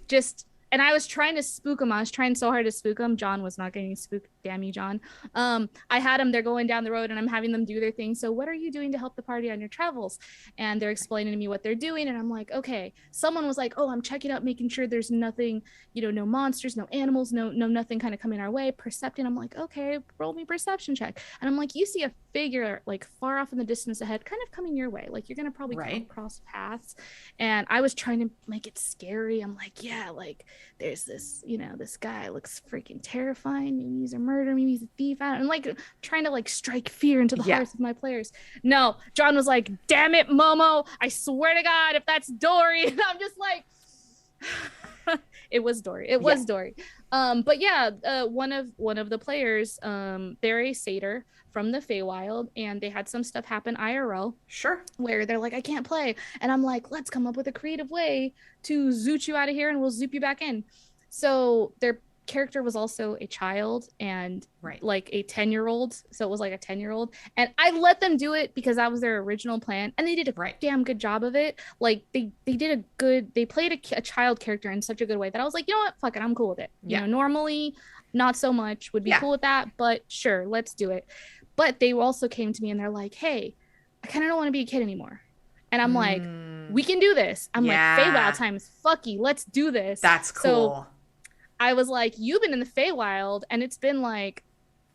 And I was trying to spook him. I was trying so hard to spook him. John was not getting spooked. Damn you, John. I had them, they're going down the road and I'm having them do their thing. So what are you doing to help the party on your travels? And they're explaining to me what they're doing. And I'm like, okay. Someone was like, oh, I'm checking out, making sure there's nothing, you know, no monsters, no animals, no nothing kind of coming our way. Percepting. I'm like, okay, roll me perception check. And I'm like, you see a figure like far off in the distance ahead, kind of coming your way. Like, you're going to probably come across paths. And I was trying to make it scary. I'm like, yeah, like there's this, you know, this guy looks freaking terrifying. Maybe he's a murderer, maybe he's a thief. I'm like trying to like strike fear into the hearts of my players. No, John was like, damn it, Momo, I swear to God, if that's Dory. And I'm just like, It was Dory. It Yeah. was Dory. But yeah, one of the players, they're a satyr from the Feywild, and they had some stuff happen IRL Sure. where they're like, I can't play. And I'm like, let's come up with a creative way to zoot you out of here and we'll zoop you back in. So their character was also a child and Right. like a 10-year-old. So it was like a 10-year-old. And I let them do it because that was their original plan. And they did a Right. damn good job of it. Like they did a good, they played a child character in such a good way that I was like, you know what? Fuck it. I'm cool with it. You Yeah. know, normally not so much, would be Yeah. cool with that, but sure, let's do it. But they also came to me and they're like, hey, I kind of don't want to be a kid anymore. And I'm like, we can do this. I'm like, Yeah. Feywild times, fucky, let's do this. That's So cool. I was like, you've been in the Feywild and it's been like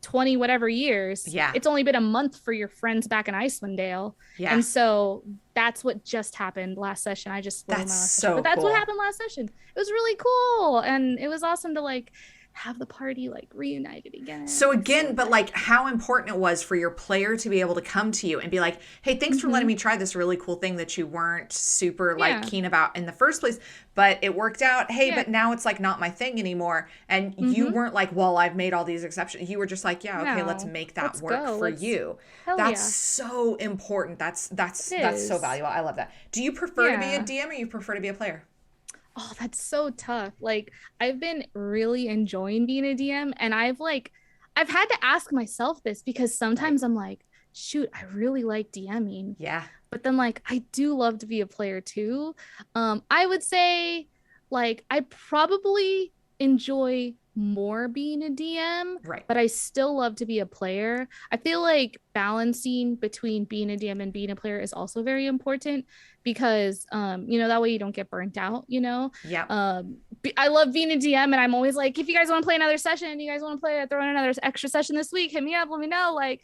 20 whatever years. Yeah. It's only been a month for your friends back in Icewind Dale. Yeah. And so that's what just happened last session. I just That's so but that's cool. what happened last session. It was really cool. And it was awesome to like have the party like reunited again. So again, but like how important it was for your player to be able to come to you and be like, hey, thanks for letting me try this really cool thing that you weren't super like keen about in the first place, but it worked out. Hey, but now it's like not my thing anymore. And you weren't like, well, I've made all these exceptions. You were just like, yeah, okay, let's make that work for you. That's so important. That's so valuable. I love that. Do you prefer to be a DM or you prefer to be a player? Oh, that's so tough. Like I've been really enjoying being a DM and I've had to ask myself this because sometimes I'm like, shoot, I really like DMing. Yeah. But then like I do love to be a player too. I would say like I probably enjoy more being a DM, right, but I still love to be a player. I feel like balancing between being a DM and being a player is also very important because you know, that way you don't get burnt out, you know. Yeah. I love being a DM and I'm always like, if you guys want to play another session, you guys want to play throw in another extra session this week, hit me up, let me know. Like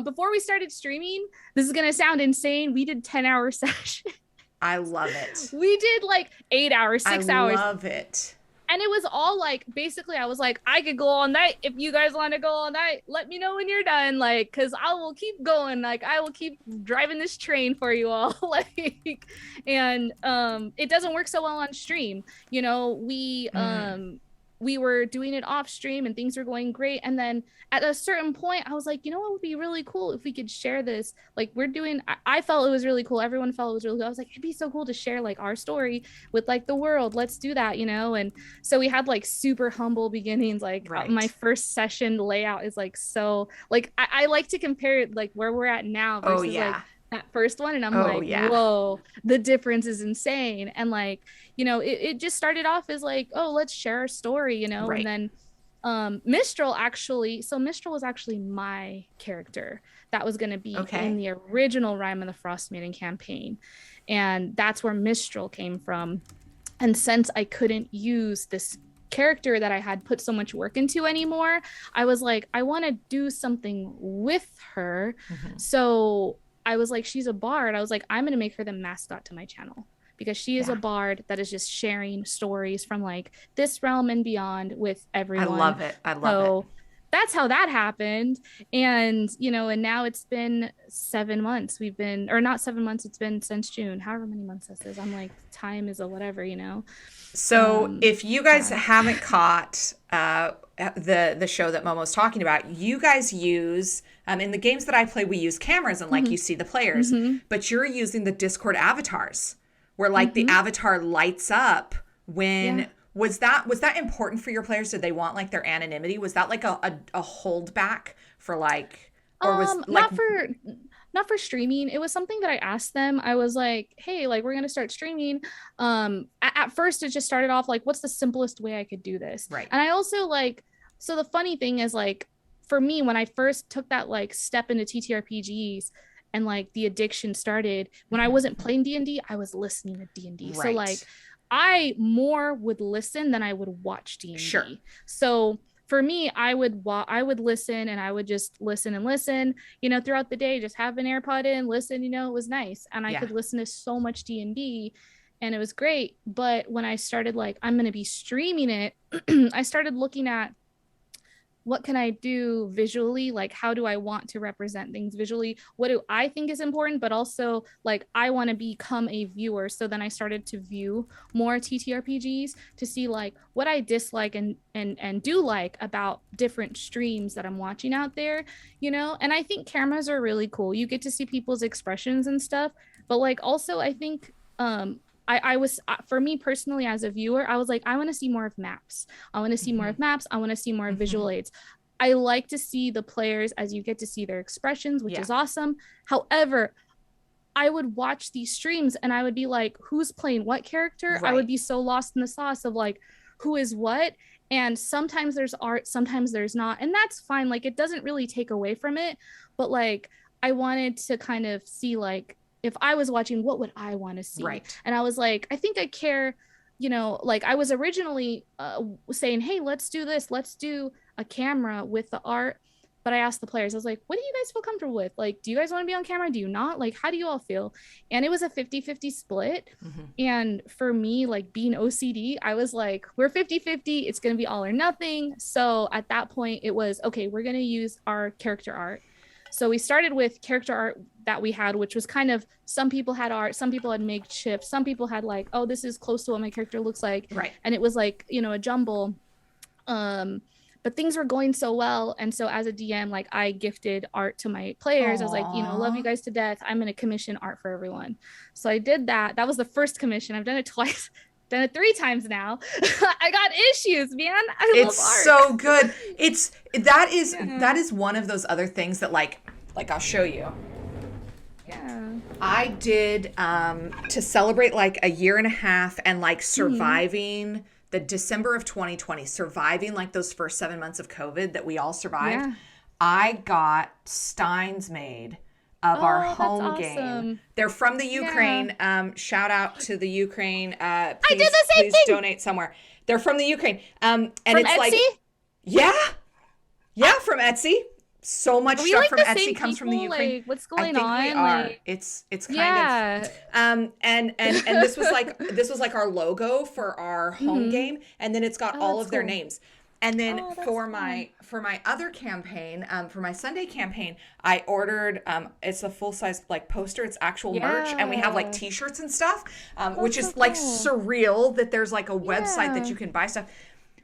before we started streaming, this is gonna sound insane, we did 10-hour sessions. I love it. We did like 8 hours, 6 hours. I love it. And it was all like, basically I was like, I could go all night. If you guys want to go all night, let me know when you're done. Like, cause I will keep going. Like I will keep driving this train for you all. Like, and it doesn't work so well on stream. You know, we were doing it off stream and things were going great. And then at a certain point, I was like, you know what would be really cool if we could share this? Like I felt it was really cool. Everyone felt it was really cool. I was like, it'd be so cool to share like our story with like the world. Let's do that, you know? And so we had like super humble beginnings. Like my first session layout is like, so like, I like to compare it like where we're at now versus like that first one. And I'm whoa, the difference is insane. And like, you know, it just started off as like, oh, let's share our story, you know. And then Mistral was actually my character that was going to be in the original Rime of the Frost Maiden campaign, and that's where Mistral came from. And since I couldn't use this character that I had put so much work into anymore, I was like, I want to do something with her. So I was like, she's a bard. I was like, I'm going to make her the mascot to my channel because she is a bard that is just sharing stories from like this realm and beyond with everyone. I love it. I love it. That's how that happened. And, you know, and now it's been 7 months. Or not 7 months. It's been since June, however many months this is. I'm like, time is a whatever, you know? So if you guys haven't caught the show that Momo's talking about, you guys use, in the games that I play, we use cameras and like you see the players, but you're using the Discord avatars where like the avatar lights up when was that important for your players? Did they want like their anonymity? Was that like a holdback for like, or was like not for streaming? It was something that I asked them. I was like, hey, like we're gonna start streaming. At first it just started off like, what's the simplest way I could do this? Right. And I also like, so the funny thing is like, for me, when I first took that like step into TTRPGs and like the addiction started, when I wasn't playing D&D, I was listening to D&D. Right. So like I more would listen than I would watch D&D. Sure. So for me, I would listen and I would just listen and listen, you know, throughout the day, just have an AirPod in, listen, you know, it was nice. And I could listen to so much D&D and it was great. But when I started like, I'm going to be streaming it, I started looking at what can I do visually? Like, how do I want to represent things visually? What do I think is important? But also, like, I want to become a viewer. So then I started to view more TTRPGs to see like what I dislike and do like about different streams that I'm watching out there, you know? And I think cameras are really cool. You get to see people's expressions and stuff. But like also I think I was for me personally as a viewer, I was like, I want to see more of maps. I want to see more of maps. I want to see more of visual aids. I like to see the players as you get to see their expressions, which is awesome. However, I would watch these streams and I would be like, who's playing what character? I would be so lost in the sauce of like, who is what? And sometimes there's art, sometimes there's not. And that's fine. Like, it doesn't really take away from it. But like, I wanted to kind of see like, if I was watching, what would I want to see? Right. And I was like, I think I care, you know, like I was originally saying, hey, let's do this. Let's do a camera with the art. But I asked the players, I was like, what do you guys feel comfortable with? Like, do you guys want to be on camera? Do you not? Like, how do you all feel? And it was a 50-50 split. And for me, like being OCD, I was like, we're 50-50. It's going to be all or nothing. So at that point, it was, okay, we're going to use our character art. So we started with character art that we had, which was kind of, some people had art, some people had makeshift, some people had like, oh, this is close to what my character looks like. Right. And it was like, you know, a jumble. But things were going so well. And so as a DM, like I gifted art to my players. I was like, you know, love you guys to death. I'm going to commission art for everyone. So I did that. That was the first commission. I've done it twice. Done it 3 times now. I got issues, man. I love art. It's so good. That is one of those other things that like I'll show you. Yeah. I did to celebrate like a year and a half and like surviving the December of 2020, surviving like those first 7 months of COVID that we all survived. Yeah. I got steins made of our home game. They're from the Ukraine. Yeah. Shout out to the Ukraine. Please, I did the same thing. Donate somewhere. They're from the Ukraine. And from it's Etsy? Like, yeah, from Etsy. So much stuff like from Etsy comes from the Ukraine. Like, what's going on? We are. Like, it's kind of and this was like our logo for our home game, and then it's got all of their names. And then for my other campaign, for my Sunday campaign, I ordered it's a full size like poster. It's actual merch, and we have like T-shirts and stuff, which is like surreal that there's like a website that you can buy stuff.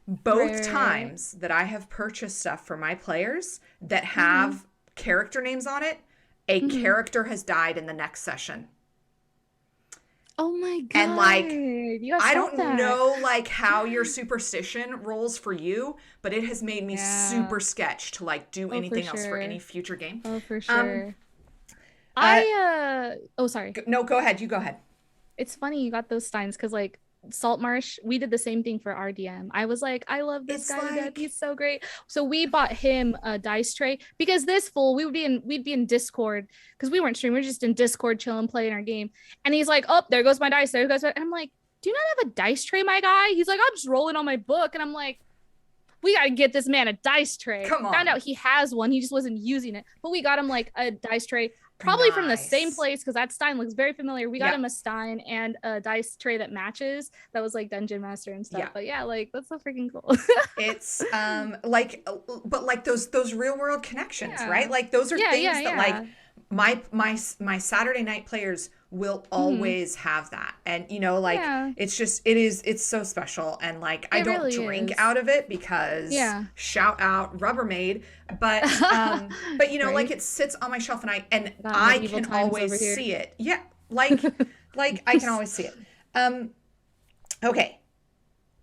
Both times that I have purchased stuff for my players that have character names on it, a character has died in the next session. Oh my God. And like, I don't know like how your superstition rolls for you, but it has made me super sketch to like do anything else for any future game. Oh, for sure. Sorry. No, go ahead. You go ahead. It's funny you got those steins because like Saltmarsh, we did the same thing for RDM. I was like, I love this guy to death. He's so great. So we bought him a dice tray because this fool, we'd be in Discord because we weren't streaming. We were just in Discord chilling, playing our game. And he's like, oh, there goes my dice. There goes my... And I'm like, do you not have a dice tray, my guy? He's like, I'm just rolling on my book. And I'm like, we got to get this man a dice tray. Come on. Found out he has one. He just wasn't using it. But we got him like a dice tray. Probably from the same place because that stein looks very familiar. We got him a stein and a dice tray that matches. That was like Dungeon Master and stuff. But yeah, like that's so freaking cool. It's like, but like those real world connections, right? Like those are things that like my Saturday night players will always have that, and you know, like it's so special, and like I don't really drink out of it because shout out Rubbermaid, but but you know, like it sits on my shelf, and I can always see it. Yeah, like I can always see it. Okay,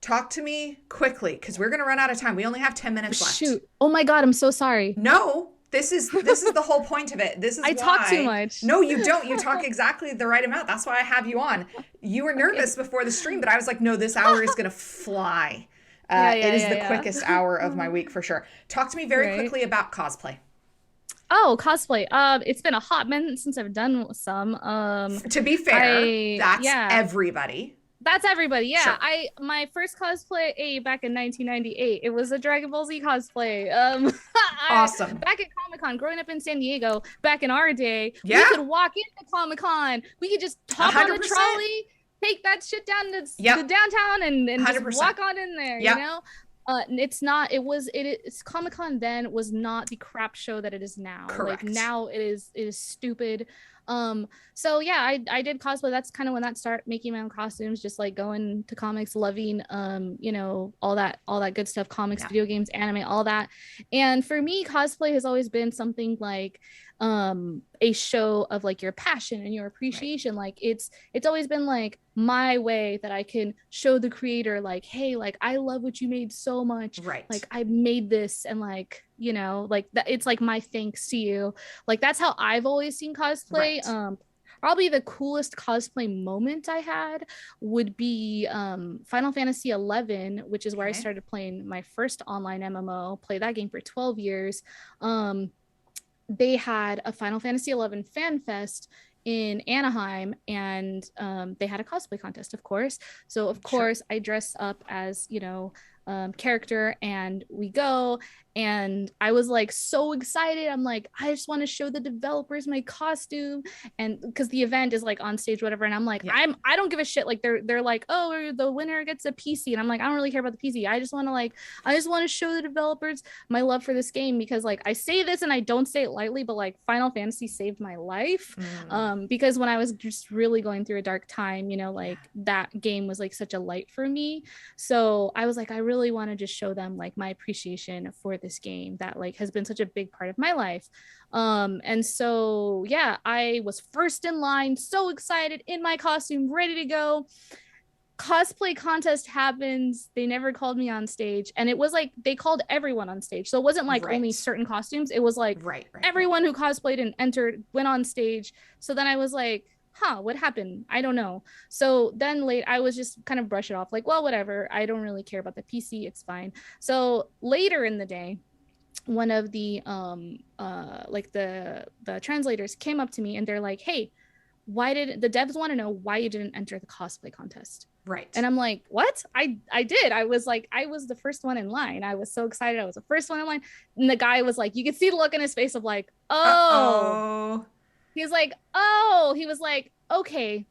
talk to me quickly because we're gonna run out of time. We only have 10 minutes left. Shoot! Oh my God, I'm so sorry. No. This is the whole point of it. This is I talk too much. No, you don't. You talk exactly the right amount. That's why I have you on. You were nervous before the stream, but I was like, no, this hour is going to fly. It is the quickest hour of my week for sure. Talk to me very quickly about cosplay. Oh, cosplay. It's been a hot minute since I've done some. To be fair, that's everybody. That's everybody, yeah. Sure. My first cosplay back in 1998. It was a Dragon Ball Z cosplay. Awesome. Back at Comic-Con, growing up in San Diego, back in our day, we could walk into Comic-Con. We could just hop 100%. On a trolley, take that shit down to the downtown and just walk on in there, you know? It's not. It's Comic-Con then was not the crap show that it is now. Like Correct. now it is stupid. So yeah, I did cosplay. That's kind of when that started, making my own costumes, just like going to comics, loving all that good stuff, comics, Yeah. video games, anime, all that. And for me, cosplay has always been something like a show of like your passion and your Right. appreciation. Like it's always been like my way that I can show the creator like, hey, like I love what you made so much, Right. like I made this, and like like that, it's like my thanks to you. Like that's how I've always seen cosplay. Right. Probably the coolest cosplay moment I had would be Final Fantasy 11, which is where I Okay. started playing my first online MMO. Played that game for 12 years. um they had a Final Fantasy 11 fan fest in Anaheim, and they had a cosplay contest, of course. So of Sure. course I dress up as character, and we go. And I was like so excited. I'm like, I just want to show the developers my costume, and because the event is like on stage, whatever. And I'm like, Yeah. I don't give a shit. Like they're like, oh, the winner gets a PC, and I'm like, I don't really care about the PC. I just want to show the developers my love for this game, because like I say this and I don't say it lightly, but like Final Fantasy saved my life. Mm. Because when I was just really going through a dark time, Yeah. like that game was like such a light for me. So I was like, I really want to just show them like my appreciation for this game that like has been such a big part of my life. And so yeah, I was first in line, so excited, in my costume, ready to go. Cosplay contest happens. They never called me on stage, and it was like they called everyone on stage, so it wasn't like only Right. certain costumes. It was like Right. Right. Right. everyone who cosplayed and entered went on stage. So then I was like, huh, what happened? I don't know. So then late I was just kind of brush it off like, well, whatever, I don't really care about the PC, it's fine. So later in the day, one of the like the translators came up to me, and they're like, hey, why did the devs want to know why you didn't enter the cosplay contest? Right. And I'm like, what? I did. I was like, I was the first one in line. I was so excited. I was the first one in line. And the guy was like, you could see the look in his face of like, oh. Uh-oh. He was like, oh. He was like, okay,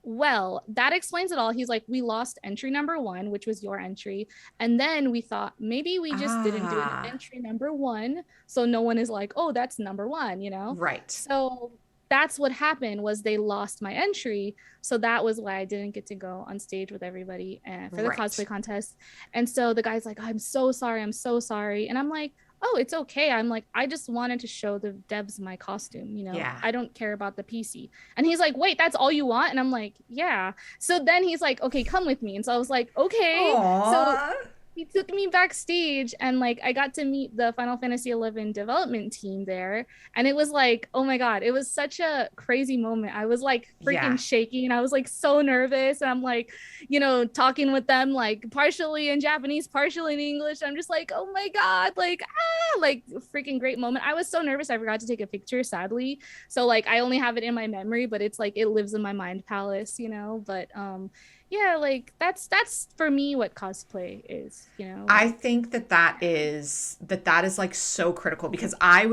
well, that explains it all. He's like, we lost entry number one, which was your entry. And then we thought maybe we just didn't do an Ah. entry number one. So no one is like, oh, that's number one. Right. So that's what happened, was they lost my entry. So that was why I didn't get to go on stage with everybody for the Right. cosplay contest. And so the guy's like, I'm so sorry. I'm so sorry. And I'm like, oh, it's okay. I'm like, I just wanted to show the devs my costume. Yeah. I don't care about the PC. And he's like, wait, that's all you want? And I'm like, yeah. So then he's like, okay, come with me. And so I was like, okay. So Aw. he took me backstage, and like I got to meet the Final Fantasy 11 development team there. And it was like, oh my God, it was such a crazy moment. I was like freaking Yeah. shaking, and I was like so nervous. And I'm like, talking with them like partially in Japanese, partially in English. I'm just like, oh my God, like freaking great moment. I was so nervous I forgot to take a picture, sadly. So like I only have it in my memory, but it's like it lives in my mind palace. But yeah, like that's for me what cosplay is, I like think that is like so critical because I've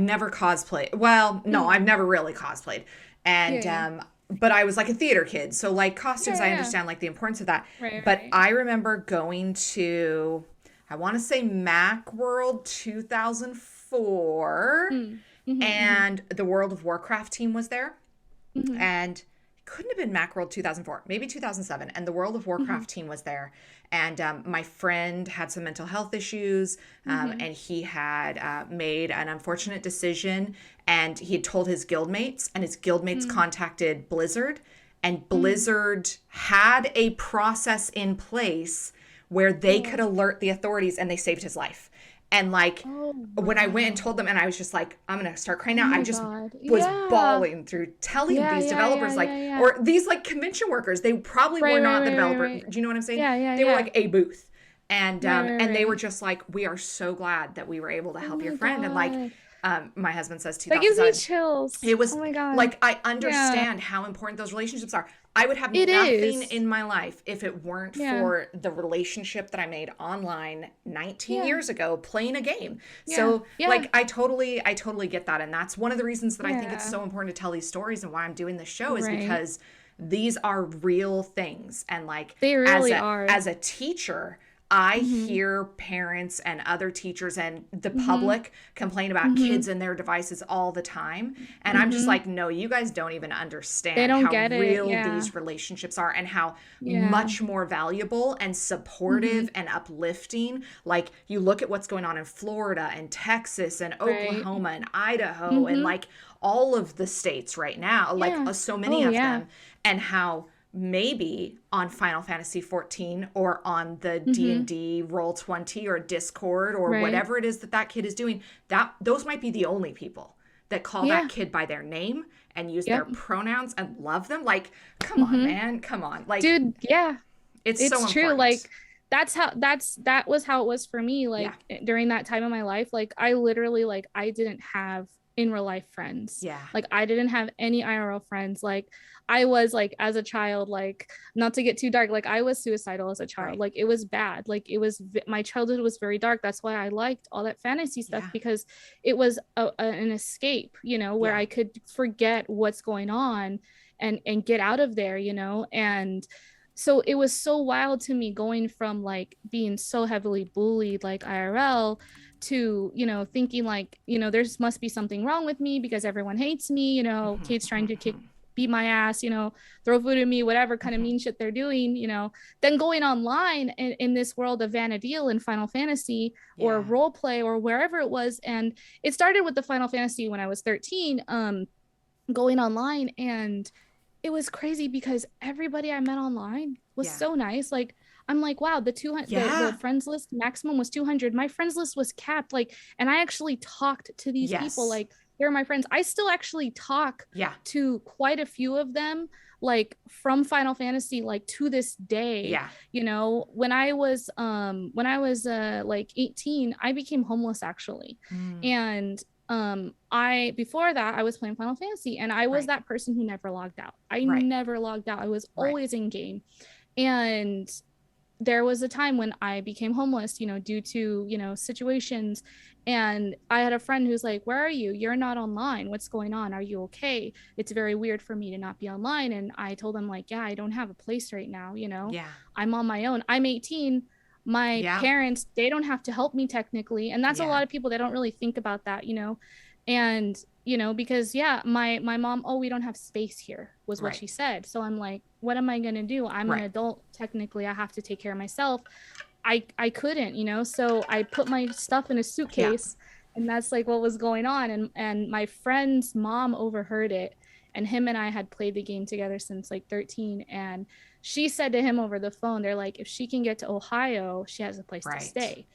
never cosplayed. Well, no, I've mm, never really cosplayed. yeah, And yeah, but I was like a theater kid. So like costumes, yeah, I yeah, understand like the importance of that. right, But right. I remember going to I want to say Macworld 2004 Mm, mm-hmm, and the World of Warcraft team was there. mm-hmm, And it couldn't have been Macworld 2004, maybe 2007. And the World of mm-hmm, Warcraft team was there. And my friend had some mental health issues, mm-hmm, and he had made an unfortunate decision. And he had told his guildmates, and his guildmates mm-hmm, contacted Blizzard. And mm-hmm. Blizzard had a process in place where they Oh, could alert the authorities, and they saved his life. And like oh when I went and told wow. them, and I was just like, I'm gonna start crying Oh now. I my just God. was Yeah. bawling through telling Yeah, these yeah, yeah, developers, like, yeah, yeah. or these like convention workers, they probably were Right, right, not the right, right, developer. right. Do you know what I'm saying? Yeah, yeah, They were yeah. like a booth. And Right, right, and they were right. just like, we are so glad that we were able to Oh help your my friend. And like God. my husband says That gives me 2007. chills. It was Oh my God. like I Yeah. understand how important those relationships are. I would have It nothing is. in my life if it weren't Yeah. for the relationship that I made online 19 Yeah. years ago playing a game. Yeah. So Yeah. like I totally get that, and that's one of the reasons that I think it's Yeah. so important to tell these stories and why I'm doing this show is Right. because these are real things. And like, They really are. as a teacher, I Mm-hmm. hear parents and other teachers and the Mm-hmm. public complain about Mm-hmm. kids and their devices all the time. And I'm just Mm-hmm. like, no, you guys don't even They understand don't how get it. real Yeah. these relationships are and how Yeah. much more valuable and Mm-hmm. supportive and uplifting. Like, you look at what's going on in Florida and Texas and Right. Oklahoma and Idaho and Mm-hmm. like all of the states right now, like Yeah. so many Oh, of yeah. them, and how maybe on Final Fantasy 14 or on the Mm-hmm. D&D Roll20 or Discord or Right. whatever it is that that kid is doing, that those might be the only people that call that Yeah. kid by their name and use their Yep. pronouns and love them. Like, come on, Mm-hmm. man, come on. Like, Dude, yeah. it's so It's true. important. Like that was how it was for me. Yeah. Like during that time of my life, like I literally like I didn't have in real life friends. Yeah. Like I didn't have any IRL friends. Like I was like as a child, like not to get too dark, like I was suicidal as a child. Right. Like it was bad. Like it was my childhood was very dark. That's why I liked all that fantasy stuff Yeah. because it was an escape, where Yeah. I could forget what's going on and get out of there, and so it was so wild to me going from like being so heavily bullied like IRL to thinking like there's must be something wrong with me because everyone hates me, kids trying to beat my ass, throw food at me, whatever kind of mean shit they're doing, then going online in this world of Vanadil and Final Fantasy or Yeah. role play or wherever it was. And it started with the Final Fantasy when I was 13, going online, and it was crazy because everybody I met online was Yeah. so nice. Like I'm like, wow, the 200 the Yeah. friends list maximum was 200. My friends list was capped, like, and I actually talked to these people Yes. like they're my friends. I still actually talk Yeah. to quite a few of them like from Final Fantasy like to this day. Yeah. When I was like 18, I became homeless actually. Mm. And I before that I was playing Final Fantasy and I was Right. that person who never logged out. I Right. never logged out. I was Right. always in game. And there was a time when I became homeless, due to, situations. And I had a friend who's like, "Where are you? You're not online. What's going on? Are you okay? It's very weird for me to not be online." And I told him like, "Yeah, I don't have a place right now, Yeah. I'm on my own. I'm 18. My Yeah. parents, they don't have to help me technically." And that's a Yeah. lot of people that don't really think about that, and because yeah, my mom, "Oh, we don't have space here," was what Right. she said. So I'm like, what am I going to do? I'm an Right. adult, technically I have to take care of myself. I couldn't, so I put my stuff in a Yeah. suitcase, and that's like what was going on. And my friend's mom overheard it, and him and I had played the game together since like 13, and she said to him over the phone, they're like, if she can get to Ohio, she has a place to Right. stay.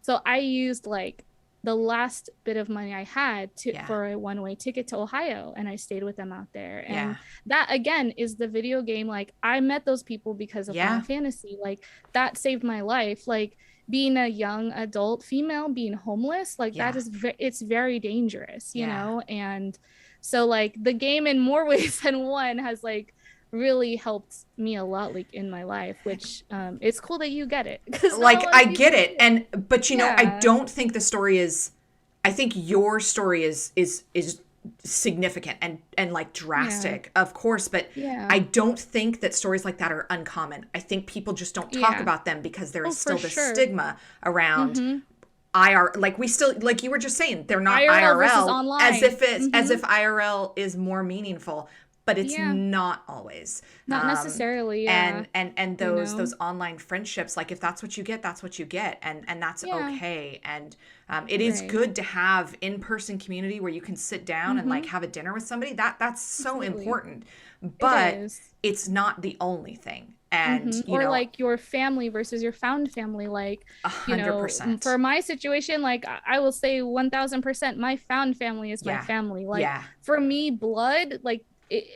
So I used like the last bit of money I had Yeah. for a one-way ticket to Ohio, and I stayed with them out there. Yeah. And that again is the video game. Like I met those people because of Yeah. Final Fantasy. Like that saved my life. Like being a young adult female, being homeless, like Yeah. that is it's very dangerous, Yeah. And so like the game in more ways than one has like really helped me a lot like in my life, which it's cool that you get it because not a Like, lot I of get people it. do. But I Yeah. don't think the story is, I think your story is significant and like drastic, of course, but Yeah. I don't think that stories like that are uncommon. I think people just don't talk Yeah. about them because there is For still this sure. stigma around Mm-hmm. like we still, like you were just saying, they're not IRL versus IRL, online. as if it's as Mhm. if IRL is more meaningful, but it's Yeah. not always. Not necessarily, yeah. And those online friendships, like if that's what you get, that's what you get, and that's Yeah. okay. And it is Right. good to have in-person community where you can sit down and like Mhm. have a dinner with somebody. That's so Absolutely. important, It but is. it's not the only thing. And Mhm. Or like your family versus your found family. Like, 100%. for my situation, like I will say 1000%, my found family is my Yeah. family. Like Yeah. for me, blood, like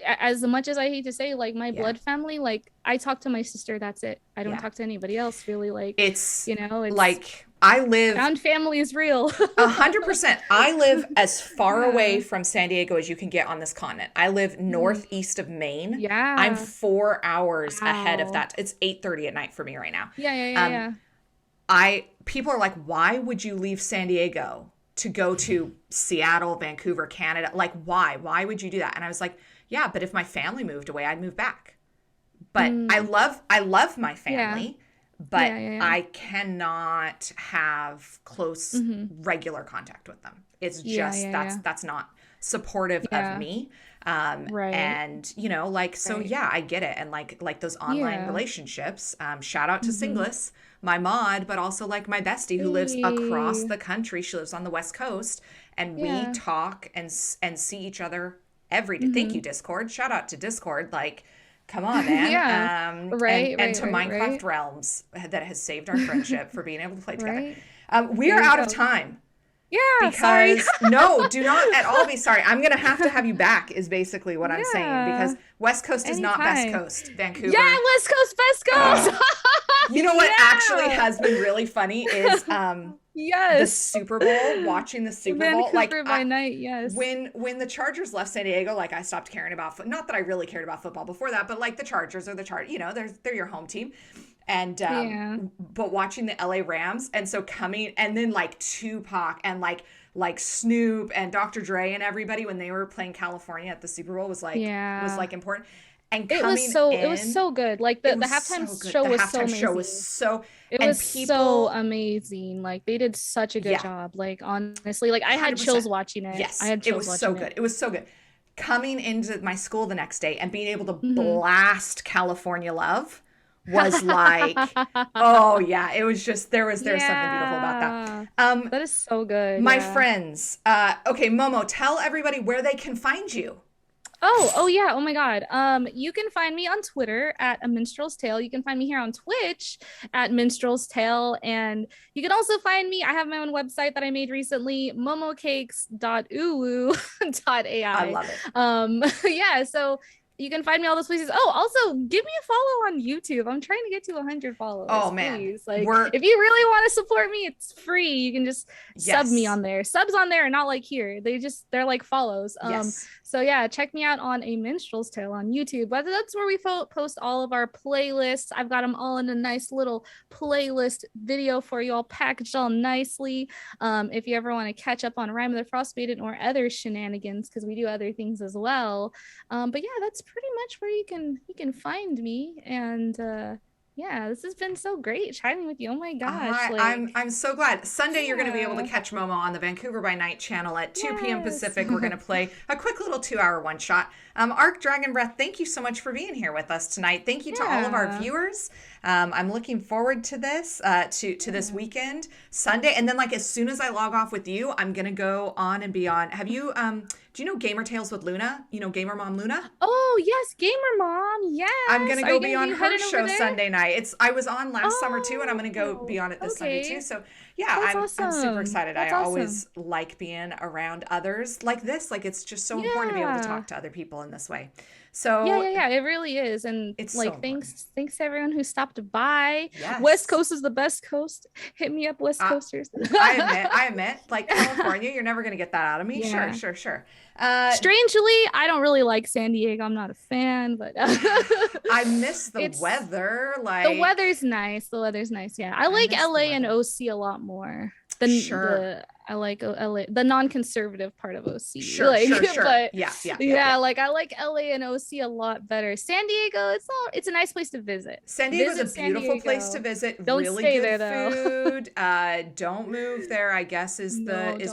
as much as I hate to say, like my Yeah. blood family, like I talk to my sister, that's it. I don't Yeah. talk to anybody else really. Like, It's it's like I live found family is real. 100%. I live as far Yeah. away from San Diego as you can get on this continent. I live northeast of Maine. Yeah. I'm 4 hours ahead of Wow. that. It's 8:30 at night for me right now. Yeah. People are like, why would you leave San Diego to go to Seattle, Vancouver, Canada? Like, why? Why would you do that? And I was like, Yeah, but if my family moved away, I'd move back. But I love my family, but I cannot have close regular contact with them. It's just that's not supportive of me. And you know, like, so yeah, I get it. And like those online relationships, shout out to Singlis, my mod, but also like my bestie who lives across the country. She lives on the West Coast, and we talk and see each other every day. Thank you, Discord. Shout out to Discord. Like, come on, man. And to Minecraft Realms, that has saved our friendship for being able to play together. We are out of time. Yeah, because no, do not at all be sorry. I'm gonna have you back is basically what I'm saying, because West Coast is not best coast. Vancouver. Yeah, West Coast, best coast. You know what actually has been really funny is the Super Bowl, watching the Super Bowl. Vancouver by night, yes. When the Chargers left San Diego, like I stopped caring about not that I really cared about football before that, but like the Chargers are you know, they're your home team. And but watching the LA Rams, and so coming, and then like Tupac and like Snoop and Dr. Dre and everybody, when they were playing California at the Super Bowl, was like important. And it was so good. Like the halftime show was so amazing. It was so amazing. Like they did such a good job. Like honestly, like I had 100%. Chills watching it. Yes, I had chills it was so good. It was so good. Coming into my school the next day and being able to blast California Love was like, oh yeah, it was just there was something beautiful about that. That is so good. My friends, okay, Momo, tell everybody where they can find you. Oh yeah. Oh my God. You can find me on Twitter at AMinstrelsTale. You can find me here on Twitch at AMinstrelsTale. And you can also find me, I have my own website that I made recently, momocakes.uwu.ai. I love it. Yeah, so you can find me all those places. Oh, also give me a follow on YouTube. I'm trying to get to 100 followers. Oh man, please. Like, if you really want to support me, it's free. You can just sub me on there. Subs on there are not like here. They're like follows. So yeah, check me out on A Minstrel's Tale on YouTube. But that's where we post all of our playlists. I've got them all in a nice little playlist video for you, all packaged all nicely. If you ever want to catch up on Rime of the Frostmaiden or other shenanigans, because we do other things as well. But yeah, that's pretty much where you can find me. And yeah, this has been so great chatting with you. Oh my gosh. I'm so glad. Sunday, you're going to be able to catch Momo on the Vancouver by Night channel at 2 p.m. Pacific. We're going to play a quick little 2-hour one-shot. Arc Dragon Breath, thank you so much for being here with us tonight. Thank you to all of our viewers. I'm looking forward to this, to this weekend, Sunday. And then like as soon as I log off with you, I'm going to go on and be on. Have you, do you know Gamer Tales with Luna? You know Gamer Mom Luna? Oh, yes, Gamer Mom. Yes. I'm going to go be on her show Sunday night. I was on last summer too, and I'm going to go be on it this Sunday too. So yeah, I'm super excited. I always like being around others like this. Like it's just so important to be able to talk to other people in this way. So yeah, it really is. And it's like, thanks to everyone who stopped by. Yes. West Coast is the best coast. Hit me up, West Coasters. I admit, like California, you're never gonna get that out of me. Yeah. Sure. Strangely, I don't really like San Diego. I'm not a fan, but I miss the weather. Like the weather's nice. Yeah, I like LA and OC a lot more than I like LA, the non-conservative part of OC. Sure. But yeah. Like I like LA and OC a lot better. San Diego, it's a nice place to visit. San Diego's a beautiful place to visit. Don't really stay good there, food. Don't move there, I guess is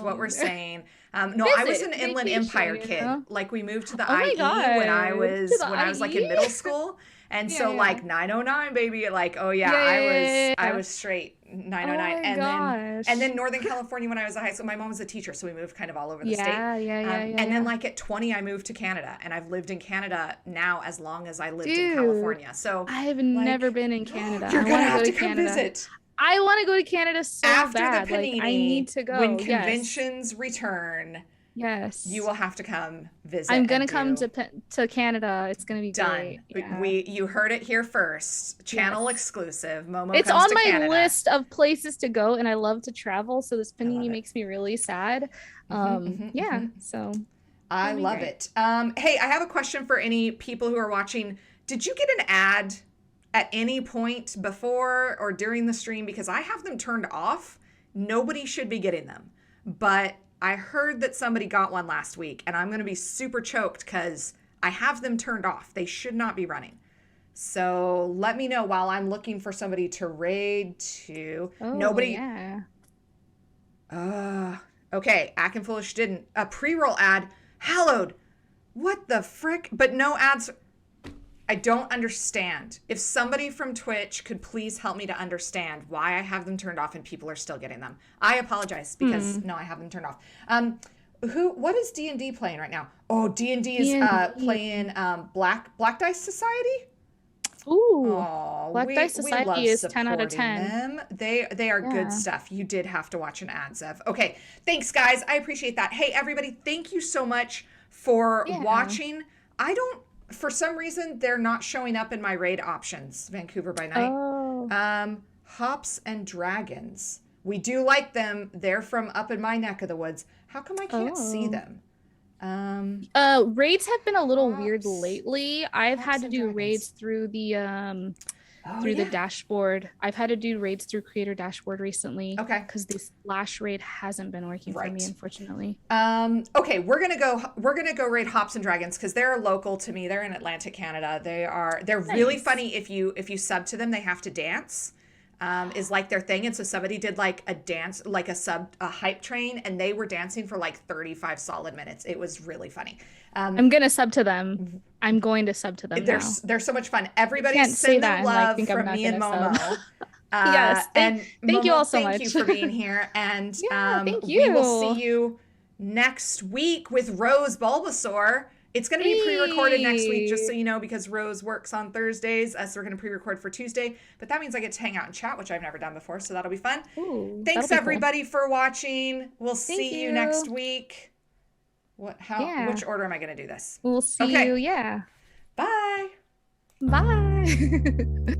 what we're saying. No, I was an Inland Empire kid. Like we moved to the IE when I was like in middle school. And so like 909 baby, like I was straight 909. And then Northern California when I was in high school. My mom was a teacher, so we moved kind of all over the state. And then like at 20 I moved to Canada, and I've lived in Canada now as long as I lived in California. So I've never been in Canada. You're gonna have to come visit. I want to go to Canada so after bad. The panini, like, I need to go. When conventions return. Yes. You will have to come visit. I'm going to come to Canada. It's going to be done. Great. Yeah. You heard it here first. Channel exclusive. Momo it's comes on to my Canada. List of places to go, and I love to travel, so this panini makes me really sad. So I love it. Hey, I have a question for any people who are watching. Did you get an ad at any point before or during the stream? Because I have them turned off. Nobody should be getting them. But I heard that somebody got one last week, and I'm going to be super choked because I have them turned off. They should not be running. So let me know while I'm looking for somebody to raid to. Oh, Nobody. yeah. Okay. Acting Foolish didn't. A pre-roll ad. Hallowed. What the frick? But no ads. I don't understand. If somebody from Twitch could please help me to understand why I have them turned off and people are still getting them. I apologize because no, I have them turned off. What is D&D playing right now? Oh, D&D is playing Black Dice Society. Ooh. Oh, Black Dice Society is 10 out of 10. Them. They are good stuff. You did have to watch an ad, Zev. Okay, thanks guys. I appreciate that. Hey everybody, thank you so much for watching. For some reason, they're not showing up in my raid options. Vancouver by Night. Oh. Hops and Dragons. We do like them. They're from up in my neck of the woods. How come I can't see them? Raids have been a little weird lately. I've had to do raids through the the dashboard. I've had to do raids through Creator Dashboard recently. Okay. Because this Flash raid hasn't been working for me, unfortunately. Okay, we're gonna go raid Hops and Dragons because they're local to me. They're in Atlantic Canada. They're really funny. If you sub to them, they have to dance. Is like their thing. And so somebody did like a dance, like a hype train, and they were dancing for like 35 solid minutes. It was really funny. I'm gonna sub to them. I'm going to sub to them now. They're so much fun. Everybody send them love from me and Momo. Yes, and thank Momo, you all so thank much. you for being here. And thank you. We will see you next week with Rose Bulbasaur. It's going to be pre-recorded next week, just so you know, because Rose works on Thursdays. So we're going to pre-record for Tuesday. But that means I get to hang out and chat, which I've never done before. So that'll be fun. Ooh, thanks, everybody, for watching. We'll see you next week. Which order am I going to do this? We'll see you. Yeah. Bye. Bye.